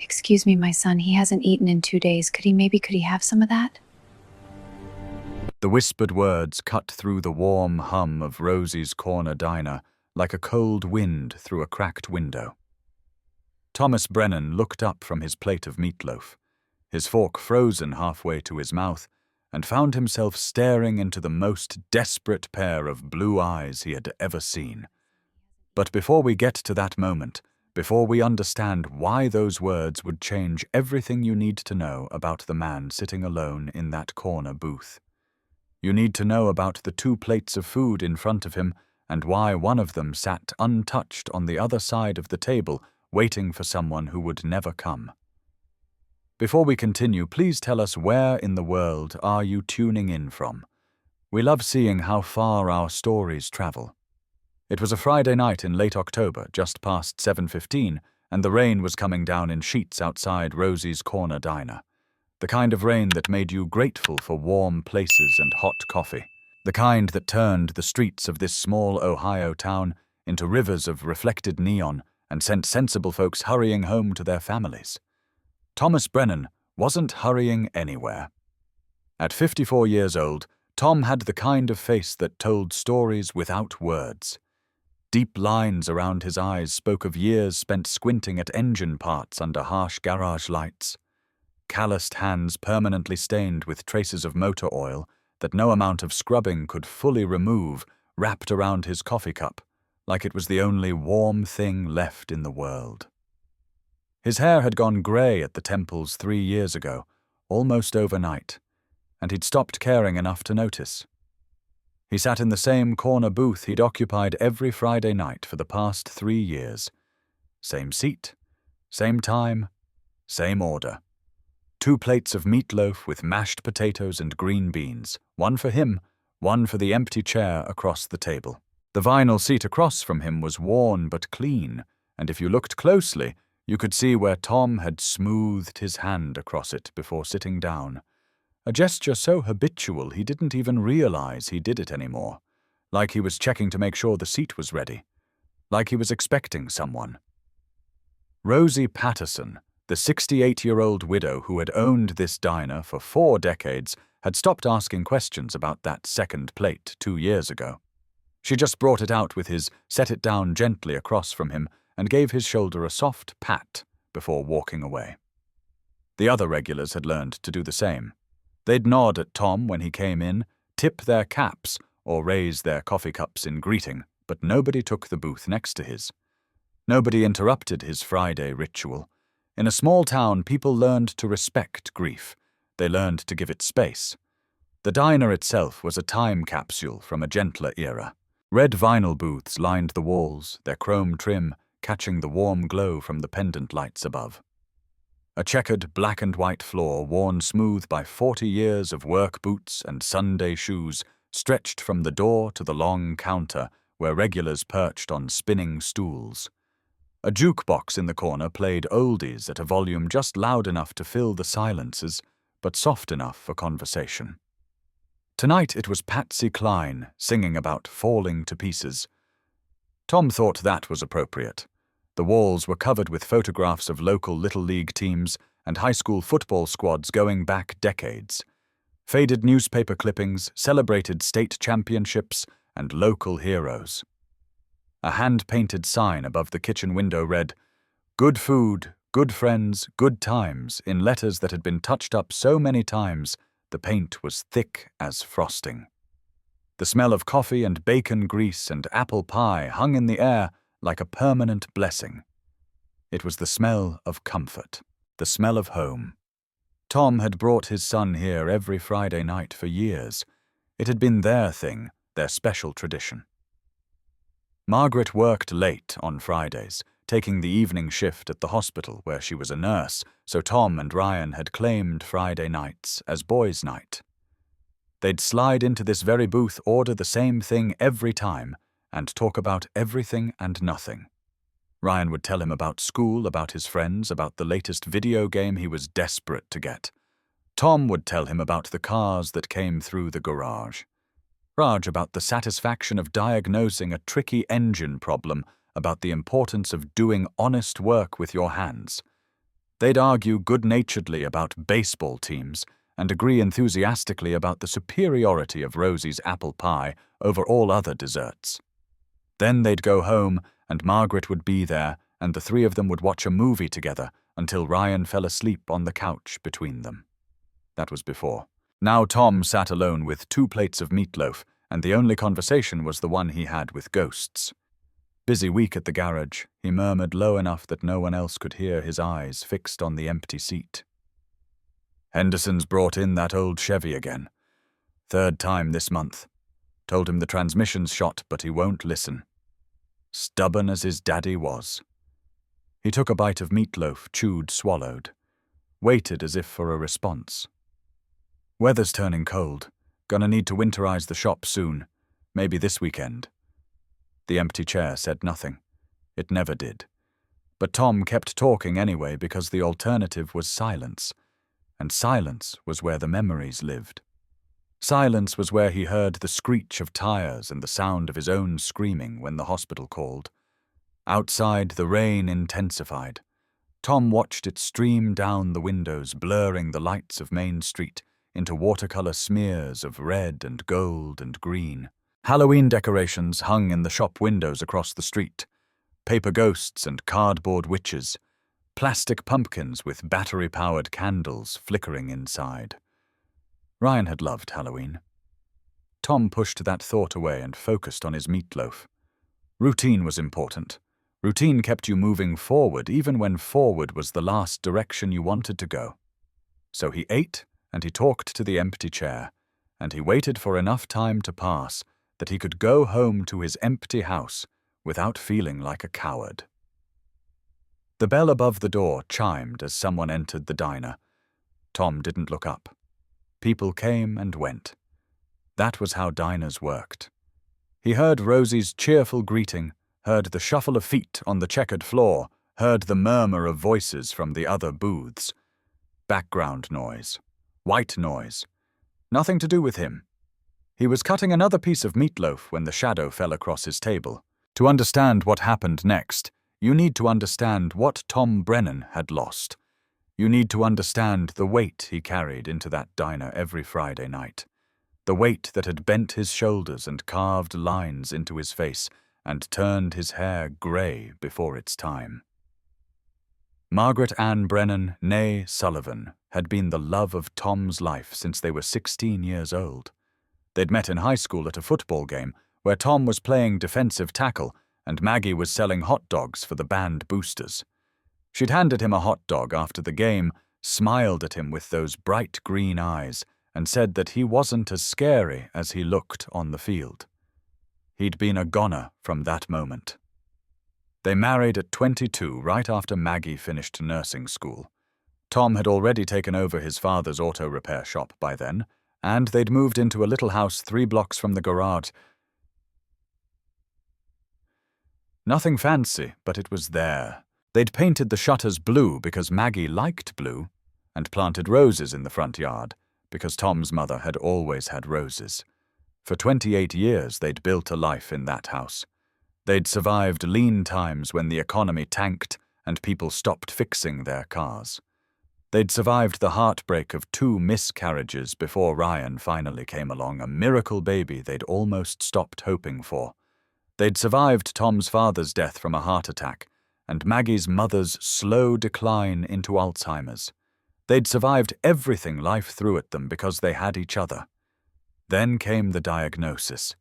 Excuse me, my son, he hasn't eaten in 2 days. Could he have some of that? The whispered words cut through the warm hum of Rosie's corner diner like a cold wind through a cracked window. Thomas Brennan looked up from his plate of meatloaf, his fork frozen halfway to his mouth, and found himself staring into the most desperate pair of blue eyes he had ever seen. But before we get to that moment, before we understand why those words would change everything you need to know about the man sitting alone in that corner booth, you need to know about the 2 plates of food in front of him and why one of them sat untouched on the other side of the table, waiting for someone who would never come. Before we continue, please tell us where in the world are you tuning in from? We love seeing how far our stories travel. It was a Friday night in late October, just past 7:15, and the rain was coming down in sheets outside Rosie's corner diner. The kind of rain that made you grateful for warm places and hot coffee. The kind that turned the streets of this small Ohio town into rivers of reflected neon and sent sensible folks hurrying home to their families. Thomas Brennan wasn't hurrying anywhere. At 54 years old, Tom had the kind of face that told stories without words. Deep lines around his eyes spoke of years spent squinting at engine parts under harsh garage lights. Calloused hands permanently stained with traces of motor oil that no amount of scrubbing could fully remove wrapped around his coffee cup, like it was the only warm thing left in the world. His hair had gone grey at the temples 3 years ago, almost overnight, and he'd stopped caring enough to notice. He sat in the same corner booth he'd occupied every Friday night for the past 3 years. Same seat, same time, same order. 2 plates of meatloaf with mashed potatoes and green beans, one for him, one for the empty chair across the table. The vinyl seat across from him was worn but clean, and if you looked closely, you could see where Tom had smoothed his hand across it before sitting down. A gesture so habitual he didn't even realize he did it anymore, like he was checking to make sure the seat was ready, like he was expecting someone. Rosie Patterson, the 68-year-old widow who had owned this diner for 4 decades, had stopped asking questions about that second plate 2 years ago. She just brought it out with his set it down gently across from him and gave his shoulder a soft pat before walking away. The other regulars had learned to do the same. They'd nod at Tom when he came in, tip their caps, or raise their coffee cups in greeting, but nobody took the booth next to his. Nobody interrupted his Friday ritual. In a small town, people learned to respect grief. They learned to give it space. The diner itself was a time capsule from a gentler era. Red vinyl booths lined the walls, their chrome trim catching the warm glow from the pendant lights above. A checkered black and white floor worn smooth by 40 years of work boots and Sunday shoes stretched from the door to the long counter where regulars perched on spinning stools. A jukebox in the corner played oldies at a volume just loud enough to fill the silences, but soft enough for conversation. Tonight it was Patsy Cline singing about falling to pieces. Tom thought that was appropriate. The walls were covered with photographs of local Little League teams and high school football squads going back decades. Faded newspaper clippings celebrated state championships and local heroes. A hand-painted sign above the kitchen window read, "Good food, good friends, good times," in letters that had been touched up so many times the paint was thick as frosting. The smell of coffee and bacon grease and apple pie hung in the air like a permanent blessing. It was the smell of comfort, the smell of home. Tom had brought his son here every Friday night for years. It had been their thing, their special tradition. Margaret worked late on Fridays, taking the evening shift at the hospital where she was a nurse, so Tom and Ryan had claimed Friday nights as boys' night. They'd slide into this very booth, order the same thing every time, and talk about everything and nothing. Ryan would tell him about school, about his friends, about the latest video game he was desperate to get. Tom would tell him about the cars that came through the garage. Raj about the satisfaction of diagnosing a tricky engine problem, about the importance of doing honest work with your hands. They'd argue good-naturedly about baseball teams and agree enthusiastically about the superiority of Rosie's apple pie over all other desserts. Then they'd go home, and Margaret would be there, and the three of them would watch a movie together until Ryan fell asleep on the couch between them. That was before. Now Tom sat alone with 2 plates of meatloaf, and the only conversation was the one he had with ghosts. Busy week at the garage, he murmured low enough that no one else could hear his eyes fixed on the empty seat. Henderson's brought in that old Chevy again. 3rd time this month. Told him the transmission's shot, but he won't listen. Stubborn as his daddy was. He took a bite of meatloaf, chewed, swallowed. Waited as if for a response. Weather's turning cold. Gonna need to winterize the shop soon. Maybe this weekend. The empty chair said nothing. It never did. But Tom kept talking anyway because the alternative was silence. And silence was where the memories lived. Silence was where he heard the screech of tires and the sound of his own screaming when the hospital called. Outside, the rain intensified. Tom watched it stream down the windows, blurring the lights of Main Street into watercolor smears of red and gold and green. Halloween decorations hung in the shop windows across the street. Paper ghosts and cardboard witches. Plastic pumpkins with battery-powered candles flickering inside. Ryan had loved Halloween. Tom pushed that thought away and focused on his meatloaf. Routine was important. Routine kept you moving forward even when forward was the last direction you wanted to go. So he ate, and he talked to the empty chair, and he waited for enough time to pass that he could go home to his empty house without feeling like a coward. The bell above the door chimed as someone entered the diner. Tom didn't look up. People came and went. That was how diners worked. He heard Rosie's cheerful greeting, heard the shuffle of feet on the checkered floor, heard the murmur of voices from the other booths. Background noise. White noise. Nothing to do with him. He was cutting another piece of meatloaf when the shadow fell across his table. To understand what happened next, you need to understand what Tom Brennan had lost. You need to understand the weight he carried into that diner every Friday night. The weight that had bent his shoulders and carved lines into his face and turned his hair grey before its time. Margaret Ann Brennan, née Sullivan, had been the love of Tom's life since they were 16 years old. They'd met in high school at a football game where Tom was playing defensive tackle and Maggie was selling hot dogs for the band boosters. She'd handed him a hot dog after the game, smiled at him with those bright green eyes, and said that he wasn't as scary as he looked on the field. He'd been a goner from that moment. They married at 22, right after Maggie finished nursing school. Tom had already taken over his father's auto repair shop by then, and they'd moved into a little house 3 blocks from the garage. Nothing fancy, but it was there. They'd painted the shutters blue because Maggie liked blue, and planted roses in the front yard because Tom's mother had always had roses. For 28 years they'd built a life in that house. They'd survived lean times when the economy tanked and people stopped fixing their cars. They'd survived the heartbreak of 2 miscarriages before Ryan finally came along, a miracle baby they'd almost stopped hoping for. They'd survived Tom's father's death from a heart attack and Maggie's mother's slow decline into Alzheimer's. They'd survived everything life threw at them because they had each other. Then came the diagnosis.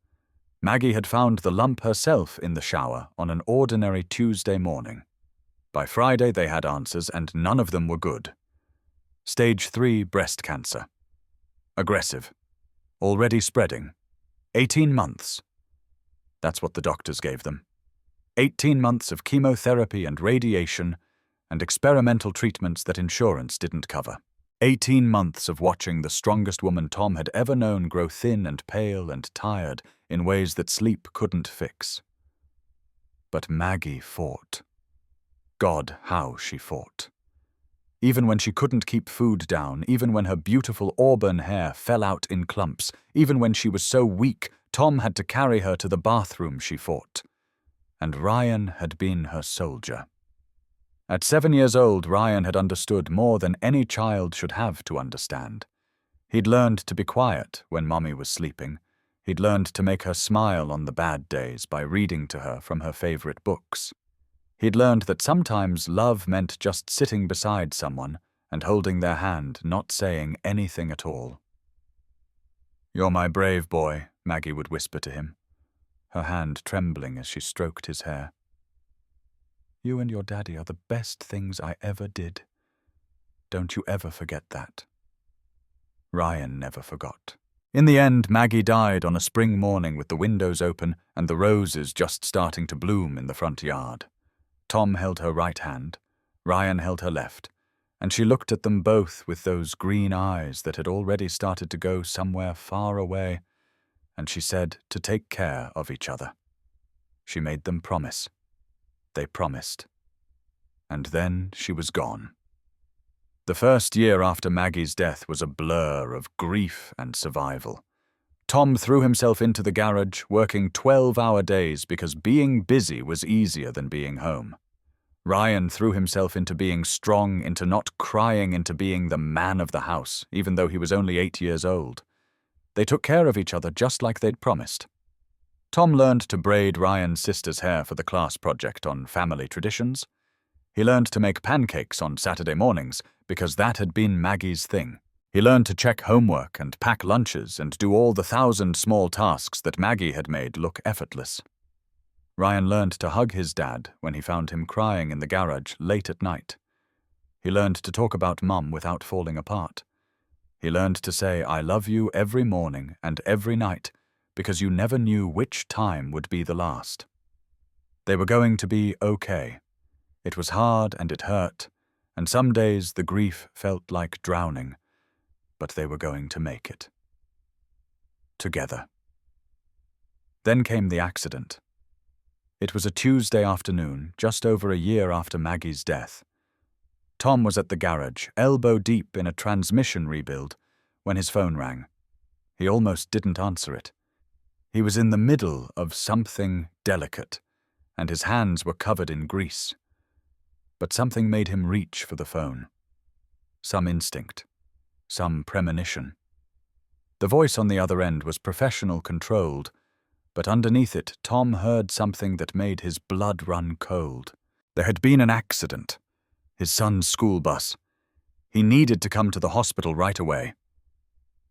Maggie had found the lump herself in the shower on an ordinary Tuesday morning. By Friday they had answers and none of them were good. Stage 3 breast cancer. Aggressive. Already spreading. 18 months. That's what the doctors gave them. 18 months of chemotherapy and radiation and experimental treatments that insurance didn't cover. 18 months of watching the strongest woman Tom had ever known grow thin and pale and tired in ways that sleep couldn't fix. But Maggie fought. God, how she fought. Even when she couldn't keep food down, even when her beautiful auburn hair fell out in clumps, even when she was so weak, Tom had to carry her to the bathroom, she fought. And Ryan had been her soldier. At 7 years old, Ryan had understood more than any child should have to understand. He'd learned to be quiet when Mommy was sleeping. He'd learned to make her smile on the bad days by reading to her from her favorite books. He'd learned that sometimes love meant just sitting beside someone and holding their hand, not saying anything at all. "You're my brave boy," Maggie would whisper to him, her hand trembling as she stroked his hair. "You and your daddy are the best things I ever did. Don't you ever forget that." Ryan never forgot. In the end, Maggie died on a spring morning with the windows open and the roses just starting to bloom in the front yard. Tom held her right hand, Ryan held her left, and she looked at them both with those green eyes that had already started to go somewhere far away, and she said to take care of each other. She made them promise. They promised. And then she was gone. The first year after Maggie's death was a blur of grief and survival. Tom threw himself into the garage, working 12-hour days because being busy was easier than being home. Ryan threw himself into being strong, into not crying, into being the man of the house, even though he was only 8 years old. They took care of each other just like they'd promised. Tom learned to braid Ryan's sister's hair for the class project on family traditions. He learned to make pancakes on Saturday mornings because that had been Maggie's thing. He learned to check homework and pack lunches and do all the 1,000 small tasks that Maggie had made look effortless. Ryan learned to hug his dad when he found him crying in the garage late at night. He learned to talk about Mum without falling apart. He learned to say, "I love you" every morning and every night because you never knew which time would be the last. They were going to be okay. It was hard and it hurt, and some days the grief felt like drowning, but they were going to make it. Together. Then came the accident. It was a Tuesday afternoon, just over a year after Maggie's death. Tom was at the garage, elbow deep in a transmission rebuild, when his phone rang. He almost didn't answer it. He was in the middle of something delicate, and his hands were covered in grease. But something made him reach for the phone. Some instinct. Some premonition. The voice on the other end was professional controlled, but underneath it, Tom heard something that made his blood run cold. There had been an accident. His son's school bus. He needed to come to the hospital right away.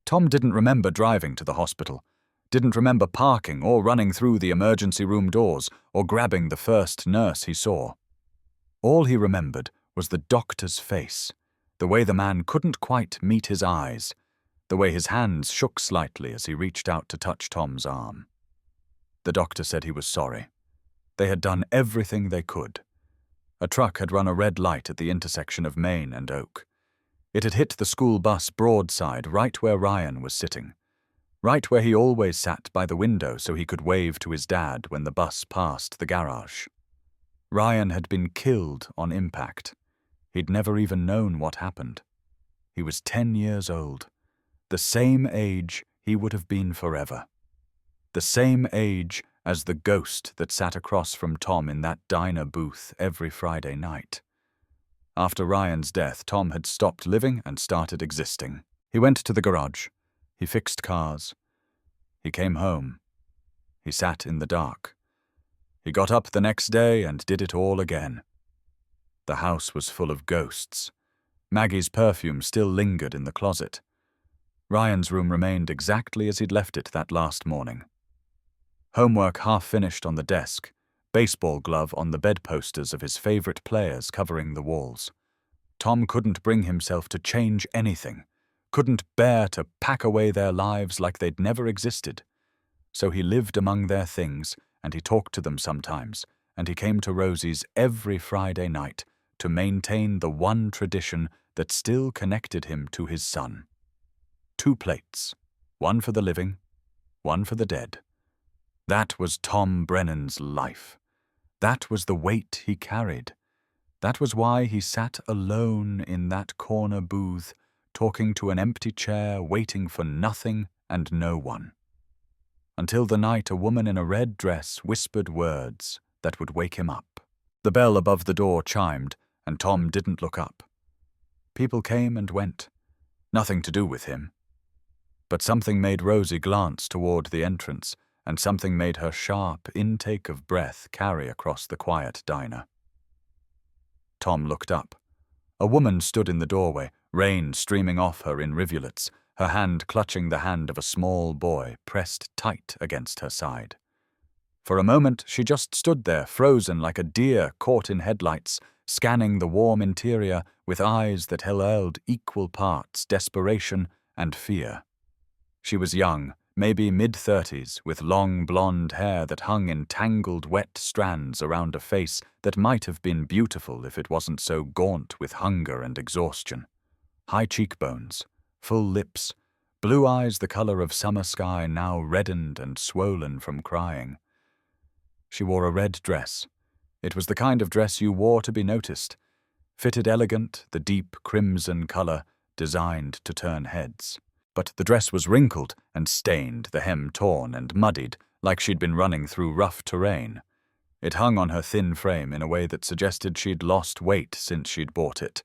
Tom didn't remember driving to the hospital, didn't remember parking or running through the emergency room doors or grabbing the first nurse he saw. All he remembered was the doctor's face, the way the man couldn't quite meet his eyes, the way his hands shook slightly as he reached out to touch Tom's arm. The doctor said he was sorry. They had done everything they could. A truck had run a red light at the intersection of Main and Oak. It had hit the school bus broadside right where Ryan was sitting, right where he always sat by the window so he could wave to his dad when the bus passed the garage. Ryan had been killed on impact. He'd never even known what happened. He was 10 years old, the same age he would have been forever. The same age as the ghost that sat across from Tom in that diner booth every Friday night. After Ryan's death, Tom had stopped living and started existing. He went to the garage. He fixed cars. He came home. He sat in the dark. He got up the next day and did it all again. The house was full of ghosts. Maggie's perfume still lingered in the closet. Ryan's room remained exactly as he'd left it that last morning. Homework half finished on the desk, baseball glove on the bedposters of his favorite players covering the walls. Tom couldn't bring himself to change anything, couldn't bear to pack away their lives like they'd never existed. So he lived among their things, and he talked to them sometimes, and he came to Rosie's every Friday night to maintain the one tradition that still connected him to his son. 2 plates, one for the living, one for the dead. That was Tom Brennan's life. That was the weight he carried. That was why he sat alone in that corner booth, talking to an empty chair, waiting for nothing and no one. Until the night a woman in a red dress whispered words that would wake him up. The bell above the door chimed, and Tom didn't look up. People came and went, nothing to do with him. But something made Rosie glance toward the entrance, and something made her sharp intake of breath carry across the quiet diner. Tom looked up. A woman stood in the doorway, rain streaming off her in rivulets, her hand clutching the hand of a small boy pressed tight against her side. For a moment she just stood there, frozen like a deer caught in headlights, scanning the warm interior with eyes that held equal parts desperation and fear. She was young, maybe mid-30s, with long blonde hair that hung in tangled wet strands around a face that might have been beautiful if it wasn't so gaunt with hunger and exhaustion. High cheekbones, full lips, blue eyes the color of summer sky now reddened and swollen from crying. She wore a red dress. It was the kind of dress you wore to be noticed, fitted elegant, the deep crimson color designed to turn heads. But the dress was wrinkled and stained, the hem torn and muddied, like she'd been running through rough terrain. It hung on her thin frame in a way that suggested she'd lost weight since she'd bought it.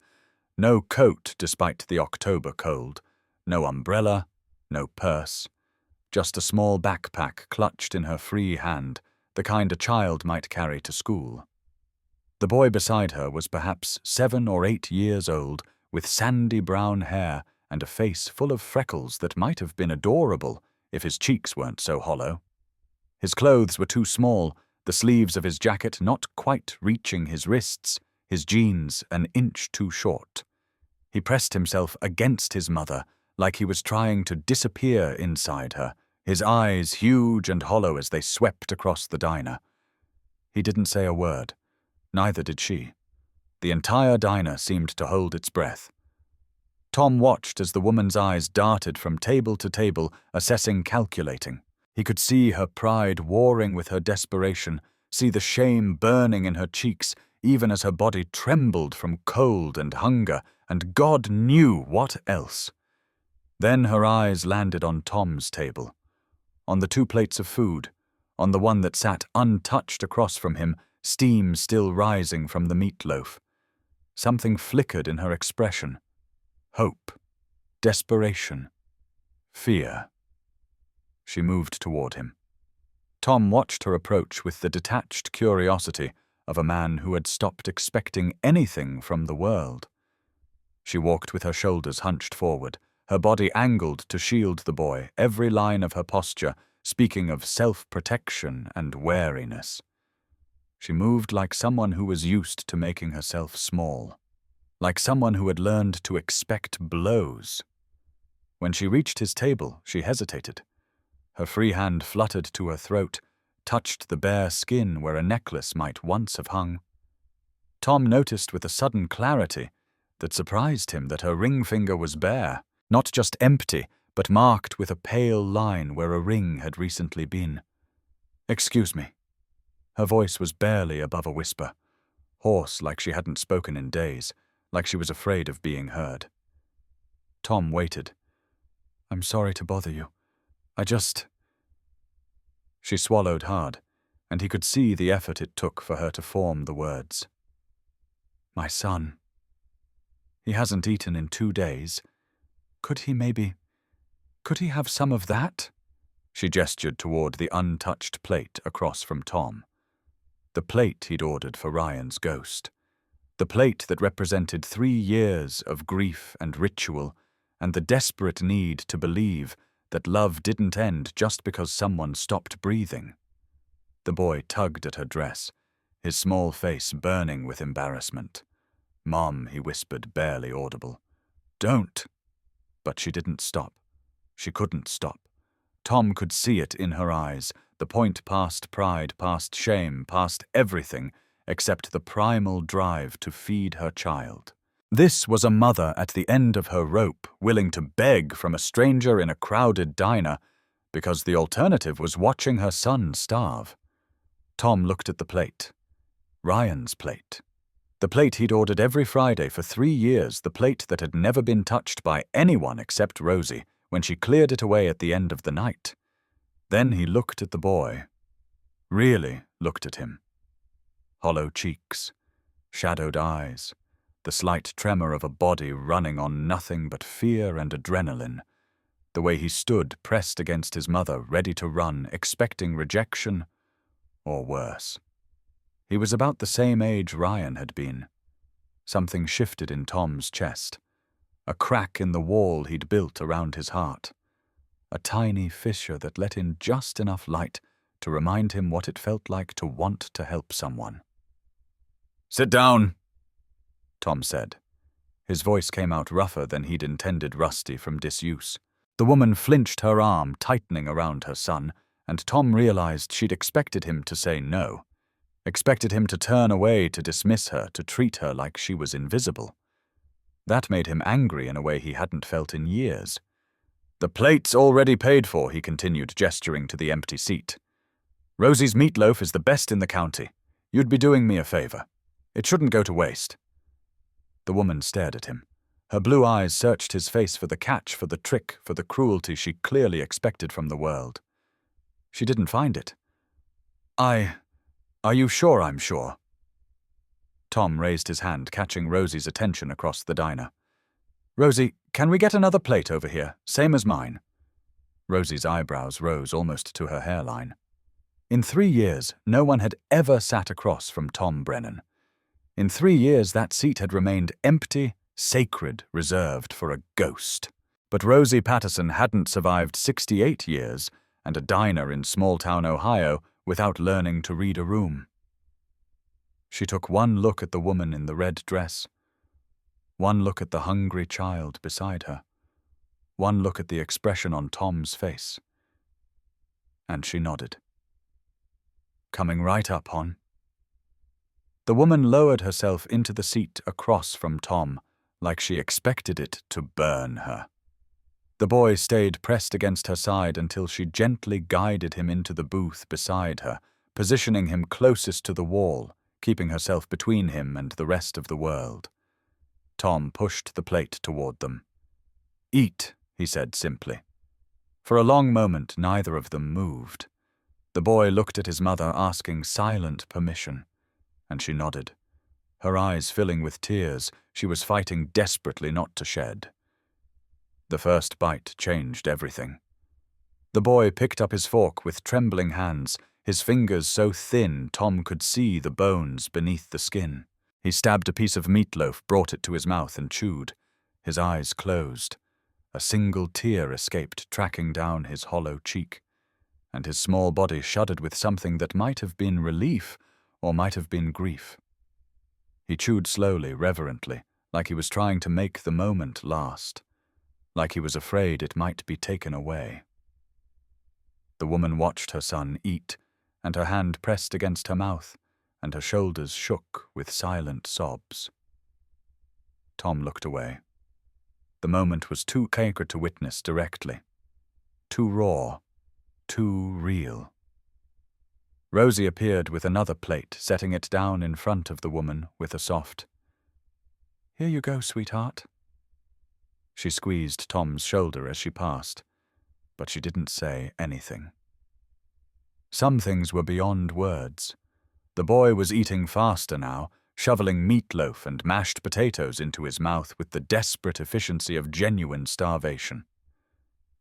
No coat despite the October cold, no umbrella, no purse. Just a small backpack clutched in her free hand, the kind a child might carry to school. The boy beside her was perhaps 7 or 8 years old, with sandy brown hair and a face full of freckles that might have been adorable if his cheeks weren't so hollow. His clothes were too small, the sleeves of his jacket not quite reaching his wrists, his jeans an inch too short. He pressed himself against his mother, like he was trying to disappear inside her, his eyes huge and hollow as they swept across the diner. He didn't say a word. Neither did she. The entire diner seemed to hold its breath. Tom watched as the woman's eyes darted from table to table, assessing, calculating. He could see her pride warring with her desperation, see the shame burning in her cheeks, even as her body trembled from cold and hunger, and God knew what else. Then her eyes landed on Tom's table, on the 2 plates of food, on the one that sat untouched across from him, steam still rising from the meatloaf. Something flickered in her expression. Hope, desperation, fear. She moved toward him. Tom watched her approach with the detached curiosity of a man who had stopped expecting anything from the world. She walked with her shoulders hunched forward, her body angled to shield the boy, every line of her posture speaking of self-protection and wariness. She moved like someone who was used to making herself small, like someone who had learned to expect blows. When she reached his table, she hesitated. Her free hand fluttered to her throat, touched the bare skin where a necklace might once have hung. Tom noticed with a sudden clarity that surprised him that her ring finger was bare, not just empty, but marked with a pale line where a ring had recently been. "Excuse me." Her voice was barely above a whisper, hoarse like she hadn't spoken in days, like she was afraid of being heard. Tom waited. "I'm sorry to bother you. She swallowed hard, and he could see the effort it took for her to form the words. "My son. He hasn't eaten in 2 days. Could he have some of that?" She gestured toward the untouched plate across from Tom. The plate he'd ordered for Ryan's ghost. The plate that represented 3 years of grief and ritual, and the desperate need to believe that love didn't end just because someone stopped breathing. The boy tugged at her dress, his small face burning with embarrassment. "Mom," he whispered, barely audible. "Don't." But she didn't stop. She couldn't stop. Tom could see it in her eyes, the point past pride, past shame, past everything, except the primal drive to feed her child. This was a mother at the end of her rope, willing to beg from a stranger in a crowded diner, because the alternative was watching her son starve. Tom looked at the plate. Ryan's plate. The plate he'd ordered every Friday for 3 years, the plate that had never been touched by anyone except Rosie, when she cleared it away at the end of the night. Then he looked at the boy. Really looked at him. Hollow cheeks, shadowed eyes, the slight tremor of a body running on nothing but fear and adrenaline, the way he stood pressed against his mother, ready to run, expecting rejection or worse. He was about the same age Ryan had been. Something shifted in Tom's chest, a crack in the wall he'd built around his heart, a tiny fissure that let in just enough light to remind him what it felt like to want to help someone. "Sit down," Tom said. His voice came out rougher than he'd intended, rusty from disuse. The woman flinched, her arm tightening around her son, and Tom realized she'd expected him to say no, expected him to turn away, to dismiss her, to treat her like she was invisible. That made him angry in a way he hadn't felt in years. "The plate's already paid for," he continued, gesturing to the empty seat. "Rosie's meatloaf is the best in the county. You'd be doing me a favor. It shouldn't go to waste." The woman stared at him. Her blue eyes searched his face for the catch, for the trick, for the cruelty she clearly expected from the world. She didn't find it. Are you sure I'm sure?" Tom raised his hand, catching Rosie's attention across the diner. "Rosie, can we get another plate over here, same as mine?" Rosie's eyebrows rose almost to her hairline. In 3 years, no one had ever sat across from Tom Brennan. In 3 years, that seat had remained empty, sacred, reserved for a ghost. But Rosie Patterson hadn't survived 68 years and a diner in small-town Ohio without learning to read a room. She took one look at the woman in the red dress, one look at the hungry child beside her, one look at the expression on Tom's face, and she nodded. "Coming right up, hon." The woman lowered herself into the seat across from Tom, like she expected it to burn her. The boy stayed pressed against her side until she gently guided him into the booth beside her, positioning him closest to the wall, keeping herself between him and the rest of the world. Tom pushed the plate toward them. "Eat," he said simply. For a long moment, neither of them moved. The boy looked at his mother, asking silent permission, and she nodded. Her eyes filling with tears, she was fighting desperately not to shed. The first bite changed everything. The boy picked up his fork with trembling hands, his fingers so thin Tom could see the bones beneath the skin. He stabbed a piece of meatloaf, brought it to his mouth, and chewed. His eyes closed. A single tear escaped, tracking down his hollow cheek, and his small body shuddered with something that might have been relief or might have been grief. He chewed slowly, reverently, like he was trying to make the moment last, like he was afraid it might be taken away. The woman watched her son eat, and her hand pressed against her mouth, and her shoulders shook with silent sobs. Tom looked away. The moment was too sacred to witness directly, too raw, too real. Rosie appeared with another plate, setting it down in front of the woman with a soft, "Here you go, sweetheart." She squeezed Tom's shoulder as she passed, but she didn't say anything. Some things were beyond words. The boy was eating faster now, shoveling meatloaf and mashed potatoes into his mouth with the desperate efficiency of genuine starvation.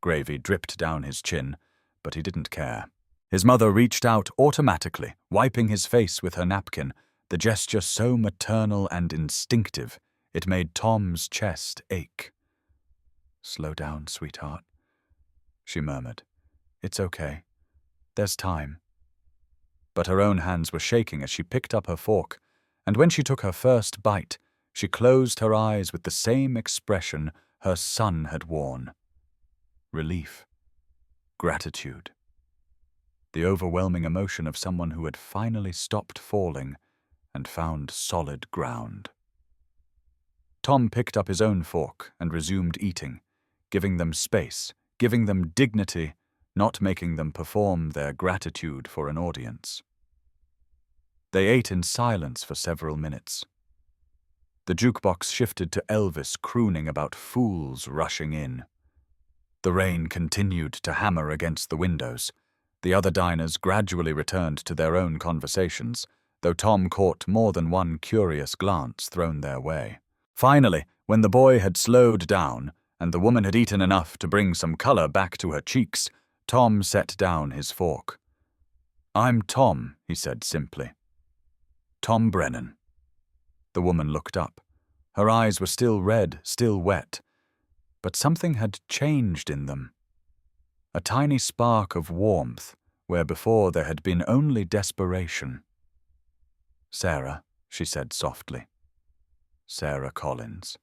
Gravy dripped down his chin, but he didn't care. His mother reached out automatically, wiping his face with her napkin, the gesture so maternal and instinctive it made Tom's chest ache. "Slow down, sweetheart," she murmured. "It's okay. There's time." But her own hands were shaking as she picked up her fork, and when she took her first bite, she closed her eyes with the same expression her son had worn. Relief. Gratitude. The overwhelming emotion of someone who had finally stopped falling and found solid ground. Tom picked up his own fork and resumed eating, giving them space, giving them dignity, not making them perform their gratitude for an audience. They ate in silence for several minutes. The jukebox shifted to Elvis crooning about fools rushing in. The rain continued to hammer against the windows. The other diners gradually returned to their own conversations, though Tom caught more than one curious glance thrown their way. Finally, when the boy had slowed down and the woman had eaten enough to bring some color back to her cheeks, Tom set down his fork. "I'm Tom," he said simply. "Tom Brennan." The woman looked up. Her eyes were still red, still wet, but something had changed in them. A tiny spark of warmth, where before there had been only desperation. "Sarah," she said softly. "Sarah Collins.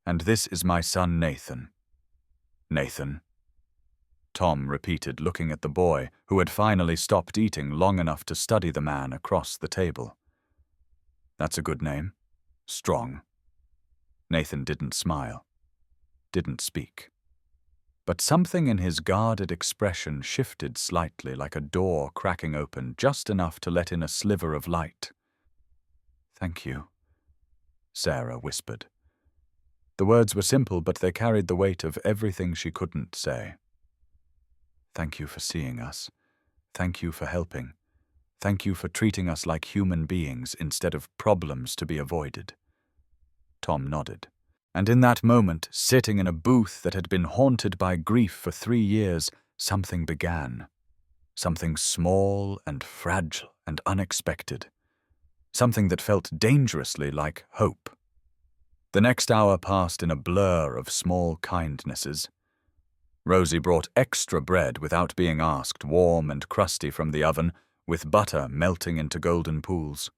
And this is my son Nathan." "Nathan?" Tom repeated, looking at the boy, who had finally stopped eating long enough to study the man across the table. "That's a good name. Strong." Nathan didn't smile, didn't speak. But something in his guarded expression shifted slightly, like a door cracking open just enough to let in a sliver of light. "Thank you," Sarah whispered. The words were simple, but they carried the weight of everything she couldn't say. "Thank you for seeing us. Thank you for helping. Thank you for treating us like human beings instead of problems to be avoided." Tom nodded. And in that moment, sitting in a booth that had been haunted by grief for 3 years, something began. Something small and fragile and unexpected. Something that felt dangerously like hope. The next hour passed in a blur of small kindnesses. Rosie brought extra bread without being asked, warm and crusty from the oven, with butter melting into golden pools.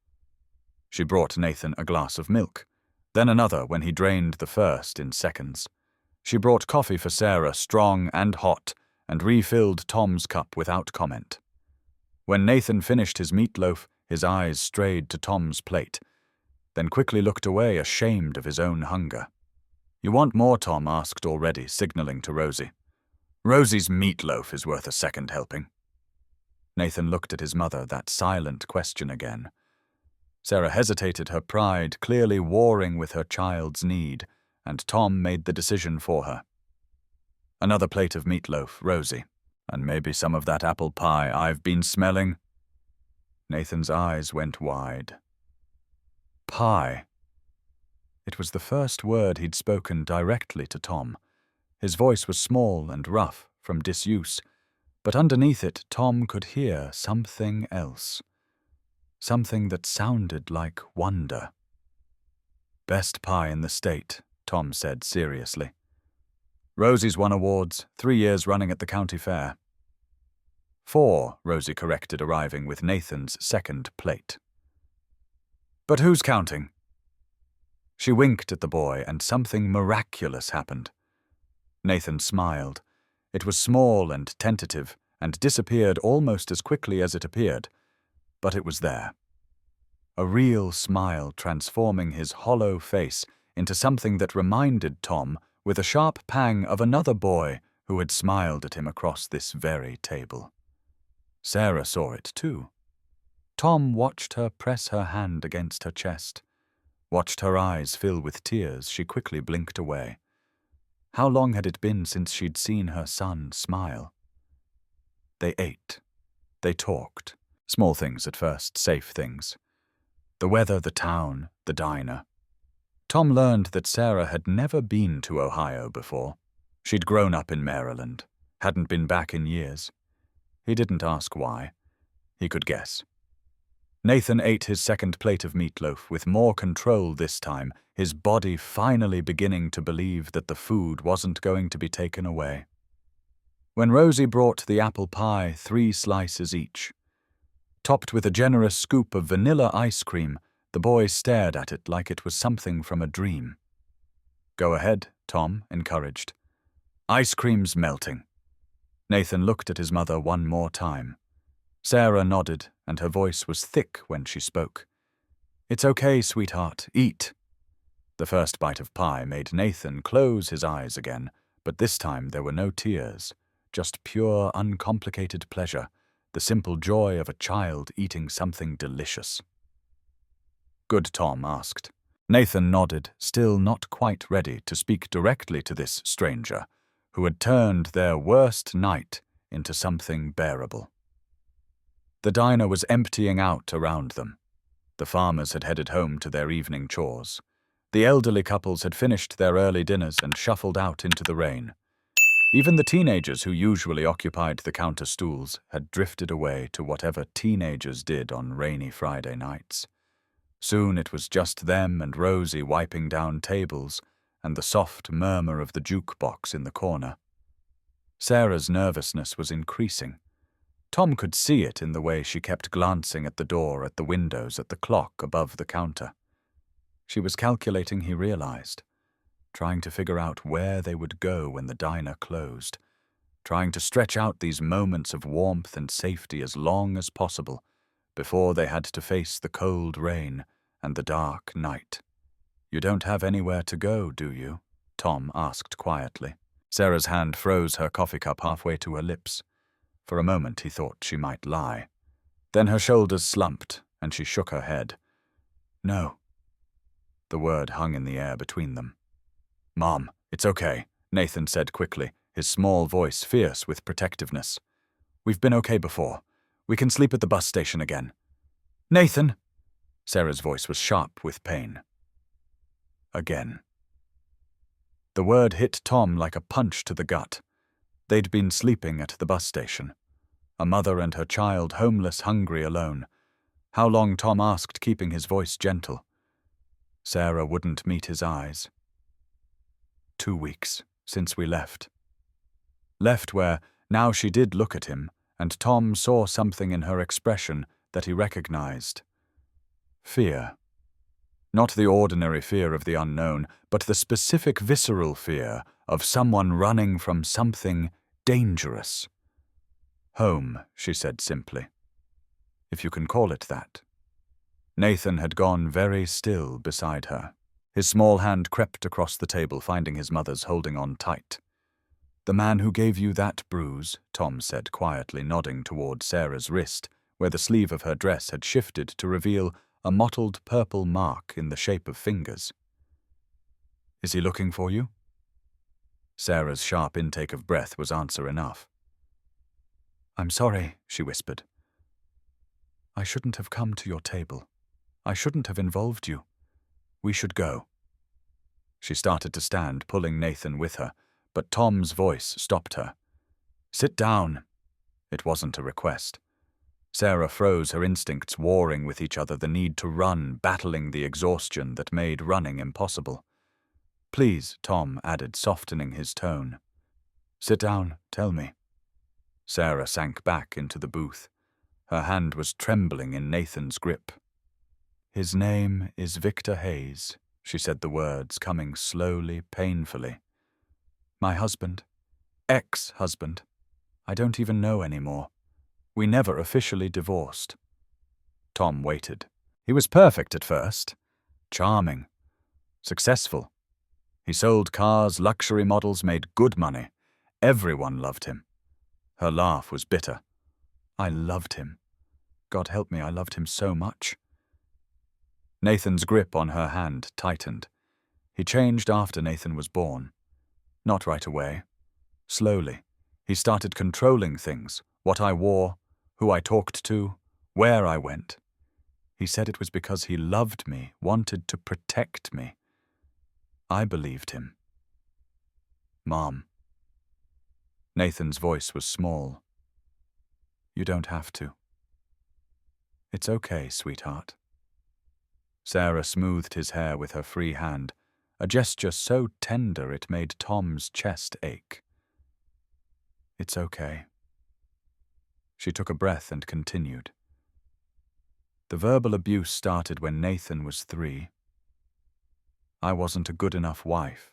She brought Nathan a glass of milk, then another when he drained the first in seconds. She brought coffee for Sarah, strong and hot, and refilled Tom's cup without comment. When Nathan finished his meatloaf, his eyes strayed to Tom's plate, then quickly looked away, ashamed of his own hunger. "You want more?" Tom asked already, signaling to Rosie. "Rosie's meatloaf is worth a second helping." Nathan looked at his mother, that silent question again. Sarah hesitated, her pride clearly warring with her child's need, and Tom made the decision for her. "Another plate of meatloaf, Rosie, and maybe some of that apple pie I've been smelling." Nathan's eyes went wide. Pie. It was the first word he'd spoken directly to Tom. His voice was small and rough from disuse, but underneath it Tom could hear something else. Something that sounded like wonder. "Best pie in the state," Tom said seriously. "Rosie's won awards, 3 years running at the county fair." 4, Rosie corrected, arriving with Nathan's second plate. "But who's counting?" She winked at the boy, and something miraculous happened. Nathan smiled. It was small and tentative, and disappeared almost as quickly as it appeared, but it was there. A real smile transforming his hollow face into something that reminded Tom, with a sharp pang, of another boy who had smiled at him across this very table. Sarah saw it too. Tom watched her press her hand against her chest, watched her eyes fill with tears. She quickly blinked away. How long had it been since she'd seen her son smile? They ate. They talked. Small things at first, safe things. The weather, the town, the diner. Tom learned that Sarah had never been to Ohio before. She'd grown up in Maryland, hadn't been back in years. He didn't ask why. He could guess. Nathan ate his second plate of meatloaf with more control this time, his body finally beginning to believe that the food wasn't going to be taken away. When Rosie brought the apple pie, 3 slices each, topped with a generous scoop of vanilla ice cream, the boy stared at it like it was something from a dream. "Go ahead," Tom encouraged. "Ice cream's melting." Nathan looked at his mother one more time. Sarah nodded, and her voice was thick when she spoke. "It's okay, sweetheart. Eat." The first bite of pie made Nathan close his eyes again, but this time there were no tears, just pure, uncomplicated pleasure, the simple joy of a child eating something delicious. "Good," Tom asked. Nathan nodded, still not quite ready to speak directly to this stranger, who had turned their worst night into something bearable. The diner was emptying out around them. The farmers had headed home to their evening chores. The elderly couples had finished their early dinners and shuffled out into the rain. Even the teenagers who usually occupied the counter stools had drifted away to whatever teenagers did on rainy Friday nights. Soon it was just them and Rosie wiping down tables and the soft murmur of the jukebox in the corner. Sarah's nervousness was increasing. Tom could see it in the way she kept glancing at the door, at the windows, at the clock above the counter. She was calculating, he realized, trying to figure out where they would go when the diner closed, trying to stretch out these moments of warmth and safety as long as possible before they had to face the cold rain and the dark night. "You don't have anywhere to go, do you?" Tom asked quietly. Sarah's hand froze her coffee cup halfway to her lips. For a moment he thought she might lie. Then her shoulders slumped, and she shook her head. "No." The word hung in the air between them. "Mom, it's okay," Nathan said quickly, his small voice fierce with protectiveness. "We've been okay before. We can sleep at the bus station again." "Nathan!" Sarah's voice was sharp with pain. Again. The word hit Tom like a punch to the gut. They'd been sleeping at the bus station. A mother and her child, homeless, hungry, alone. How long, Tom asked, keeping his voice gentle. Sarah wouldn't meet his eyes. 2 weeks since we left. Left where now she did look at him, and Tom saw something in her expression that he recognized. Fear. Not the ordinary fear of the unknown, but the specific visceral fear of someone running from something dangerous. "Home," she said simply. "If you can call it that." Nathan had gone very still beside her. His small hand crept across the table, finding his mother's holding on tight. "The man who gave you that bruise," Tom said quietly, nodding toward Sarah's wrist, where the sleeve of her dress had shifted to reveal a mottled purple mark in the shape of fingers. "Is he looking for you?" Sarah's sharp intake of breath was answer enough. "I'm sorry," she whispered. "I shouldn't have come to your table. I shouldn't have involved you. We should go." She started to stand, pulling Nathan with her, but Tom's voice stopped her. "Sit down." It wasn't a request. Sarah froze, her instincts warring with each other, the need to run, battling the exhaustion that made running impossible. "Please," Tom added, softening his tone. "Sit down, tell me." Sarah sank back into the booth. Her hand was trembling in Nathan's grip. "His name is Victor Hayes," she said, the words coming slowly, painfully. "My husband. Ex-husband. I don't even know anymore. We never officially divorced." Tom waited. He was perfect at first. Charming. Successful. He sold cars, luxury models, made good money. Everyone loved him. Her laugh was bitter. "I loved him. God help me, I loved him so much." Nathan's grip on her hand tightened. He changed after Nathan was born. Not right away. Slowly. He started controlling things, what I wore, who I talked to, where I went. He said it was because he loved me, wanted to protect me. I believed him. "Mom." Nathan's voice was small. "You don't have to. It's okay, sweetheart." Sarah smoothed his hair with her free hand, a gesture so tender it made Tom's chest ache. "It's okay." She took a breath and continued. "The verbal abuse started when Nathan was 3. I wasn't a good enough wife,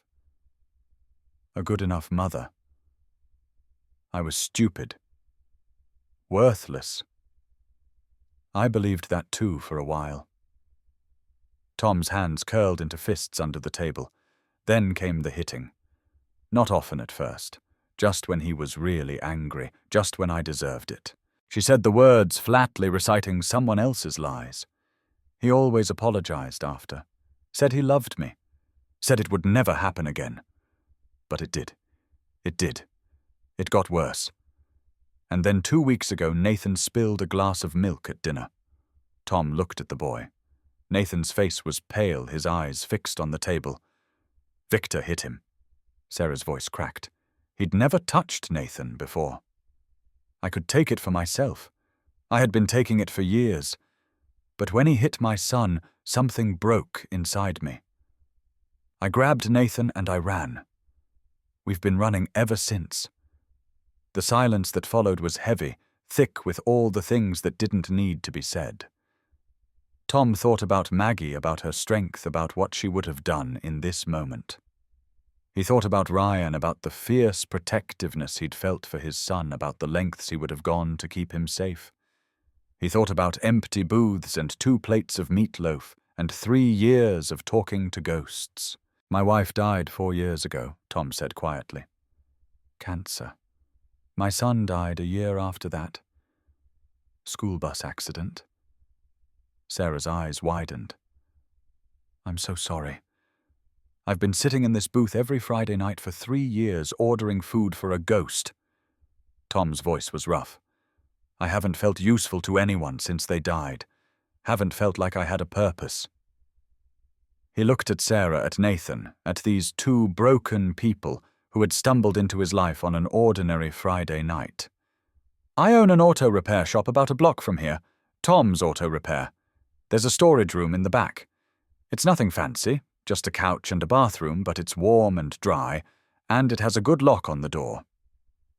a good enough mother. I was stupid, worthless. I believed that too for a while." Tom's hands curled into fists under the table. Then came the hitting. Not often at first, just when he was really angry, just when I deserved it. She said the words, flatly reciting someone else's lies. He always apologized after, said he loved me, said it would never happen again. But it did. It did. It got worse. And then 2 weeks ago, Nathan spilled a glass of milk at dinner. Tom looked at the boy. Nathan's face was pale, his eyes fixed on the table. Victor hit him. Sarah's voice cracked. He'd never touched Nathan before. I could take it for myself. I had been taking it for years. But when he hit my son, something broke inside me. I grabbed Nathan and I ran. We've been running ever since. The silence that followed was heavy, thick with all the things that didn't need to be said. Tom thought about Maggie, about her strength, about what she would have done in this moment. He thought about Ryan, about the fierce protectiveness he'd felt for his son, about the lengths he would have gone to keep him safe. He thought about empty booths and 2 plates of meatloaf and 3 years of talking to ghosts. My wife died 4 years ago, Tom said quietly. Cancer. My son died a year after that. School bus accident. Sarah's eyes widened. I'm so sorry. I've been sitting in this booth every Friday night for 3 years ordering food for a ghost. Tom's voice was rough. I haven't felt useful to anyone since they died. Haven't felt like I had a purpose. He looked at Sarah, at Nathan, at these 2 broken people who had stumbled into his life on an ordinary Friday night. I own an auto repair shop about a block from here, Tom's Auto Repair. There's a storage room in the back. It's nothing fancy, just a couch and a bathroom, but it's warm and dry, and it has a good lock on the door.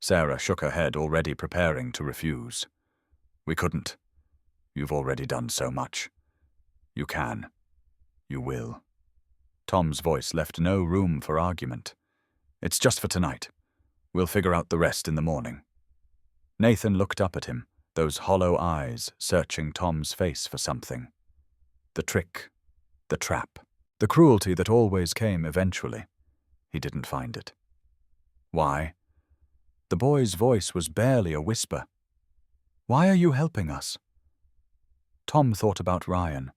Sarah shook her head, already preparing to refuse. We couldn't. You've already done so much. You can. You will. Tom's voice left no room for argument. It's just for tonight. We'll figure out the rest in the morning. Nathan looked up at him, those hollow eyes searching Tom's face for something. The trick. The trap. The cruelty that always came eventually. He didn't find it. Why? The boy's voice was barely a whisper. Why are you helping us? Tom thought about Ryan,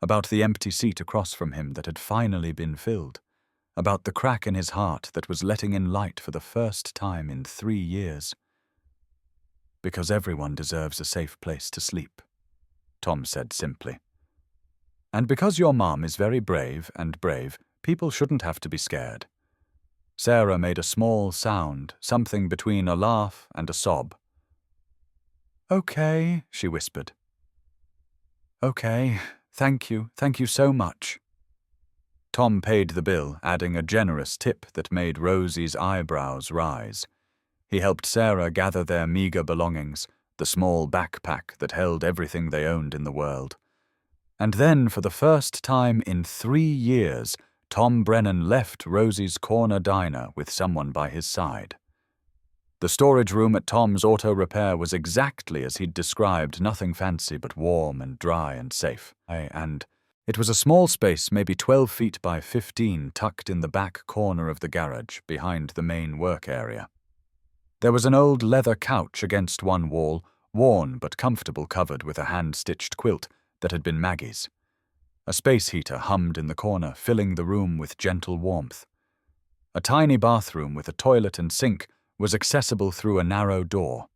about the empty seat across from him that had finally been filled, about the crack in his heart that was letting in light for the first time in 3 years. Because everyone deserves a safe place to sleep, Tom said simply. And because your mom is very brave, people shouldn't have to be scared. Sarah made a small sound, something between a laugh and a sob. Okay, she whispered. Okay, thank you so much. Tom paid the bill, adding a generous tip that made Rosie's eyebrows rise. He helped Sarah gather their meager belongings, the small backpack that held everything they owned in the world. And then, for the first time in 3 years, Tom Brennan left Rosie's corner diner with someone by his side. The storage room at Tom's Auto Repair was exactly as he'd described, nothing fancy but warm and dry and safe. And it was a small space, maybe 12 feet by 15, tucked in the back corner of the garage, behind the main work area. There was an old leather couch against one wall, worn but comfortable, covered with a hand-stitched quilt that had been Maggie's. A space heater hummed in the corner, filling the room with gentle warmth. A tiny bathroom with a toilet and sink was accessible through a narrow door.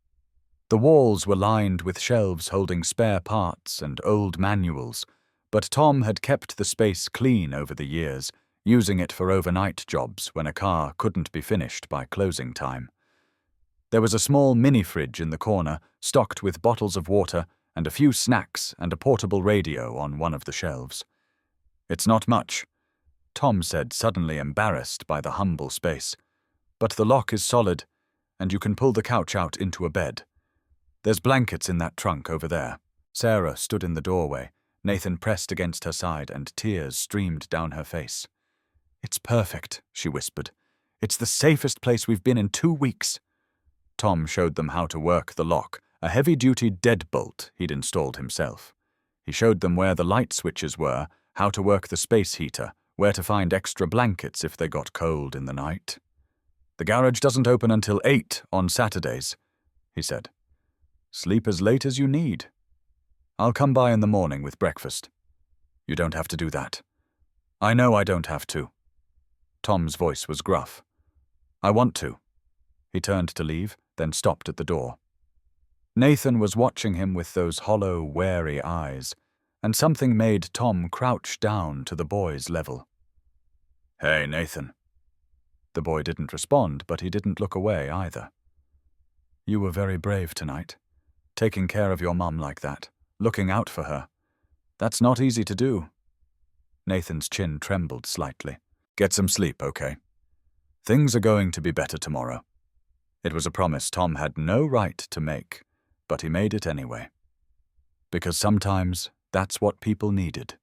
The walls were lined with shelves holding spare parts and old manuals, but Tom had kept the space clean over the years, using it for overnight jobs when a car couldn't be finished by closing time. There was a small mini-fridge in the corner, stocked with bottles of water and a few snacks and a portable radio on one of the shelves. It's not much, Tom said, suddenly embarrassed by the humble space. But the lock is solid, and you can pull the couch out into a bed. There's blankets in that trunk over there. Sarah stood in the doorway. Nathan pressed against her side, and tears streamed down her face. It's perfect, she whispered. It's the safest place we've been in 2 weeks. Tom showed them how to work the lock, a heavy-duty deadbolt he'd installed himself. He showed them where the light switches were, how to work the space heater, where to find extra blankets if they got cold in the night. The garage doesn't open until 8 on Saturdays, he said. Sleep as late as you need. I'll come by in the morning with breakfast. You don't have to do that. I know I don't have to. Tom's voice was gruff. I want to. He turned to leave, then stopped at the door. Nathan was watching him with those hollow, wary eyes, and something made Tom crouch down to the boy's level. "Hey, Nathan." The boy didn't respond, but he didn't look away either. "You were very brave tonight, taking care of your mum like that, looking out for her. That's not easy to do." Nathan's chin trembled slightly. "Get some sleep, okay? Things are going to be better tomorrow." It was a promise Tom had no right to make, but he made it anyway. Because sometimes that's what people needed.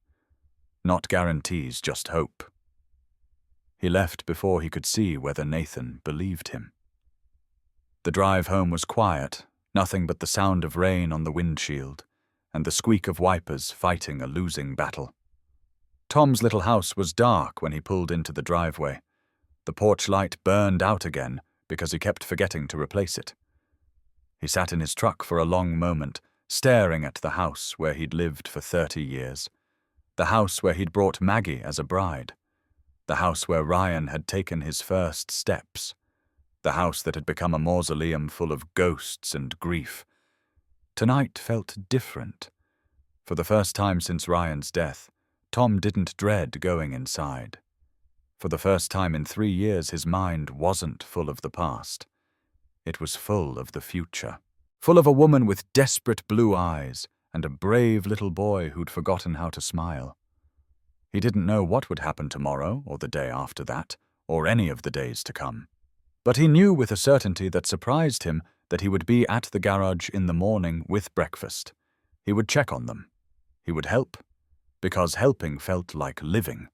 Not guarantees, just hope. He left before he could see whether Nathan believed him. The drive home was quiet, nothing but the sound of rain on the windshield and the squeak of wipers fighting a losing battle. Tom's little house was dark when he pulled into the driveway. The porch light burned out again because he kept forgetting to replace it. He sat in his truck for a long moment, staring at the house where he'd lived for 30 years. The house where he'd brought Maggie as a bride. The house where Ryan had taken his first steps. The house that had become a mausoleum full of ghosts and grief. Tonight felt different. For the first time since Ryan's death, Tom didn't dread going inside. For the first time in 3 years, his mind wasn't full of the past. It was full of the future. Full of a woman with desperate blue eyes and a brave little boy who'd forgotten how to smile. He didn't know what would happen tomorrow or the day after that, or any of the days to come. But he knew with a certainty that surprised him that he would be at the garage in the morning with breakfast. He would check on them. He would help, because helping felt like living.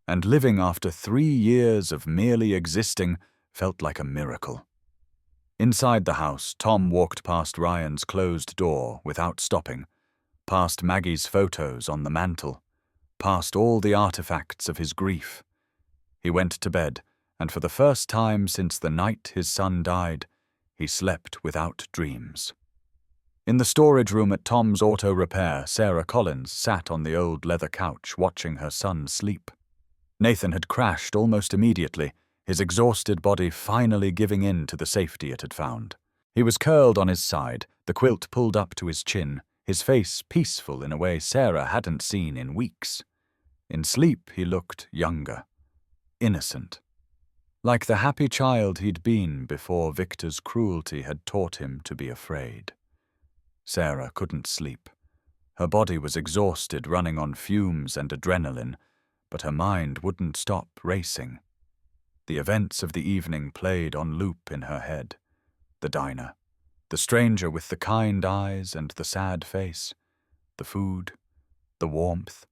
And living after 3 years of merely existing felt like a miracle. Inside the house, Tom walked past Ryan's closed door without stopping, past Maggie's photos on the mantel, past all the artifacts of his grief. He went to bed, and for the first time since the night his son died, he slept without dreams. In the storage room at Tom's Auto Repair, Sarah Collins sat on the old leather couch watching her son sleep. Nathan had crashed almost immediately, his exhausted body finally giving in to the safety it had found. He was curled on his side, the quilt pulled up to his chin, his face peaceful in a way Sarah hadn't seen in weeks. In sleep he looked younger, innocent, like the happy child he'd been before Victor's cruelty had taught him to be afraid. Sarah couldn't sleep. Her body was exhausted, running on fumes and adrenaline, but her mind wouldn't stop racing. The events of the evening played on loop in her head. The diner, the stranger with the kind eyes and the sad face, the food, the warmth,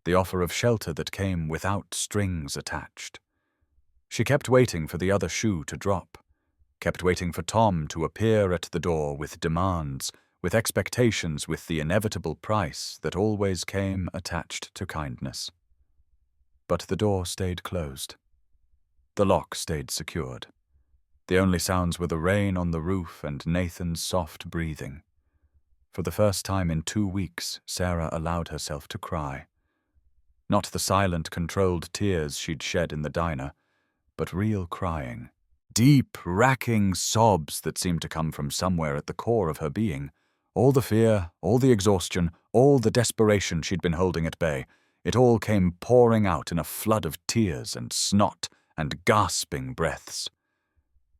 the offer of shelter that came without strings attached. She kept waiting for the other shoe to drop, kept waiting for Tom to appear at the door with demands, with expectations, with the inevitable price that always came attached to kindness. But the door stayed closed. The lock stayed secured. The only sounds were the rain on the roof and Nathan's soft breathing. For the first time in 2 weeks, Sarah allowed herself to cry. Not the silent, controlled tears she'd shed in the diner, but real crying. Deep, racking sobs that seemed to come from somewhere at the core of her being. All the fear, all the exhaustion, all the desperation she'd been holding at bay, it all came pouring out in a flood of tears and snot and gasping breaths.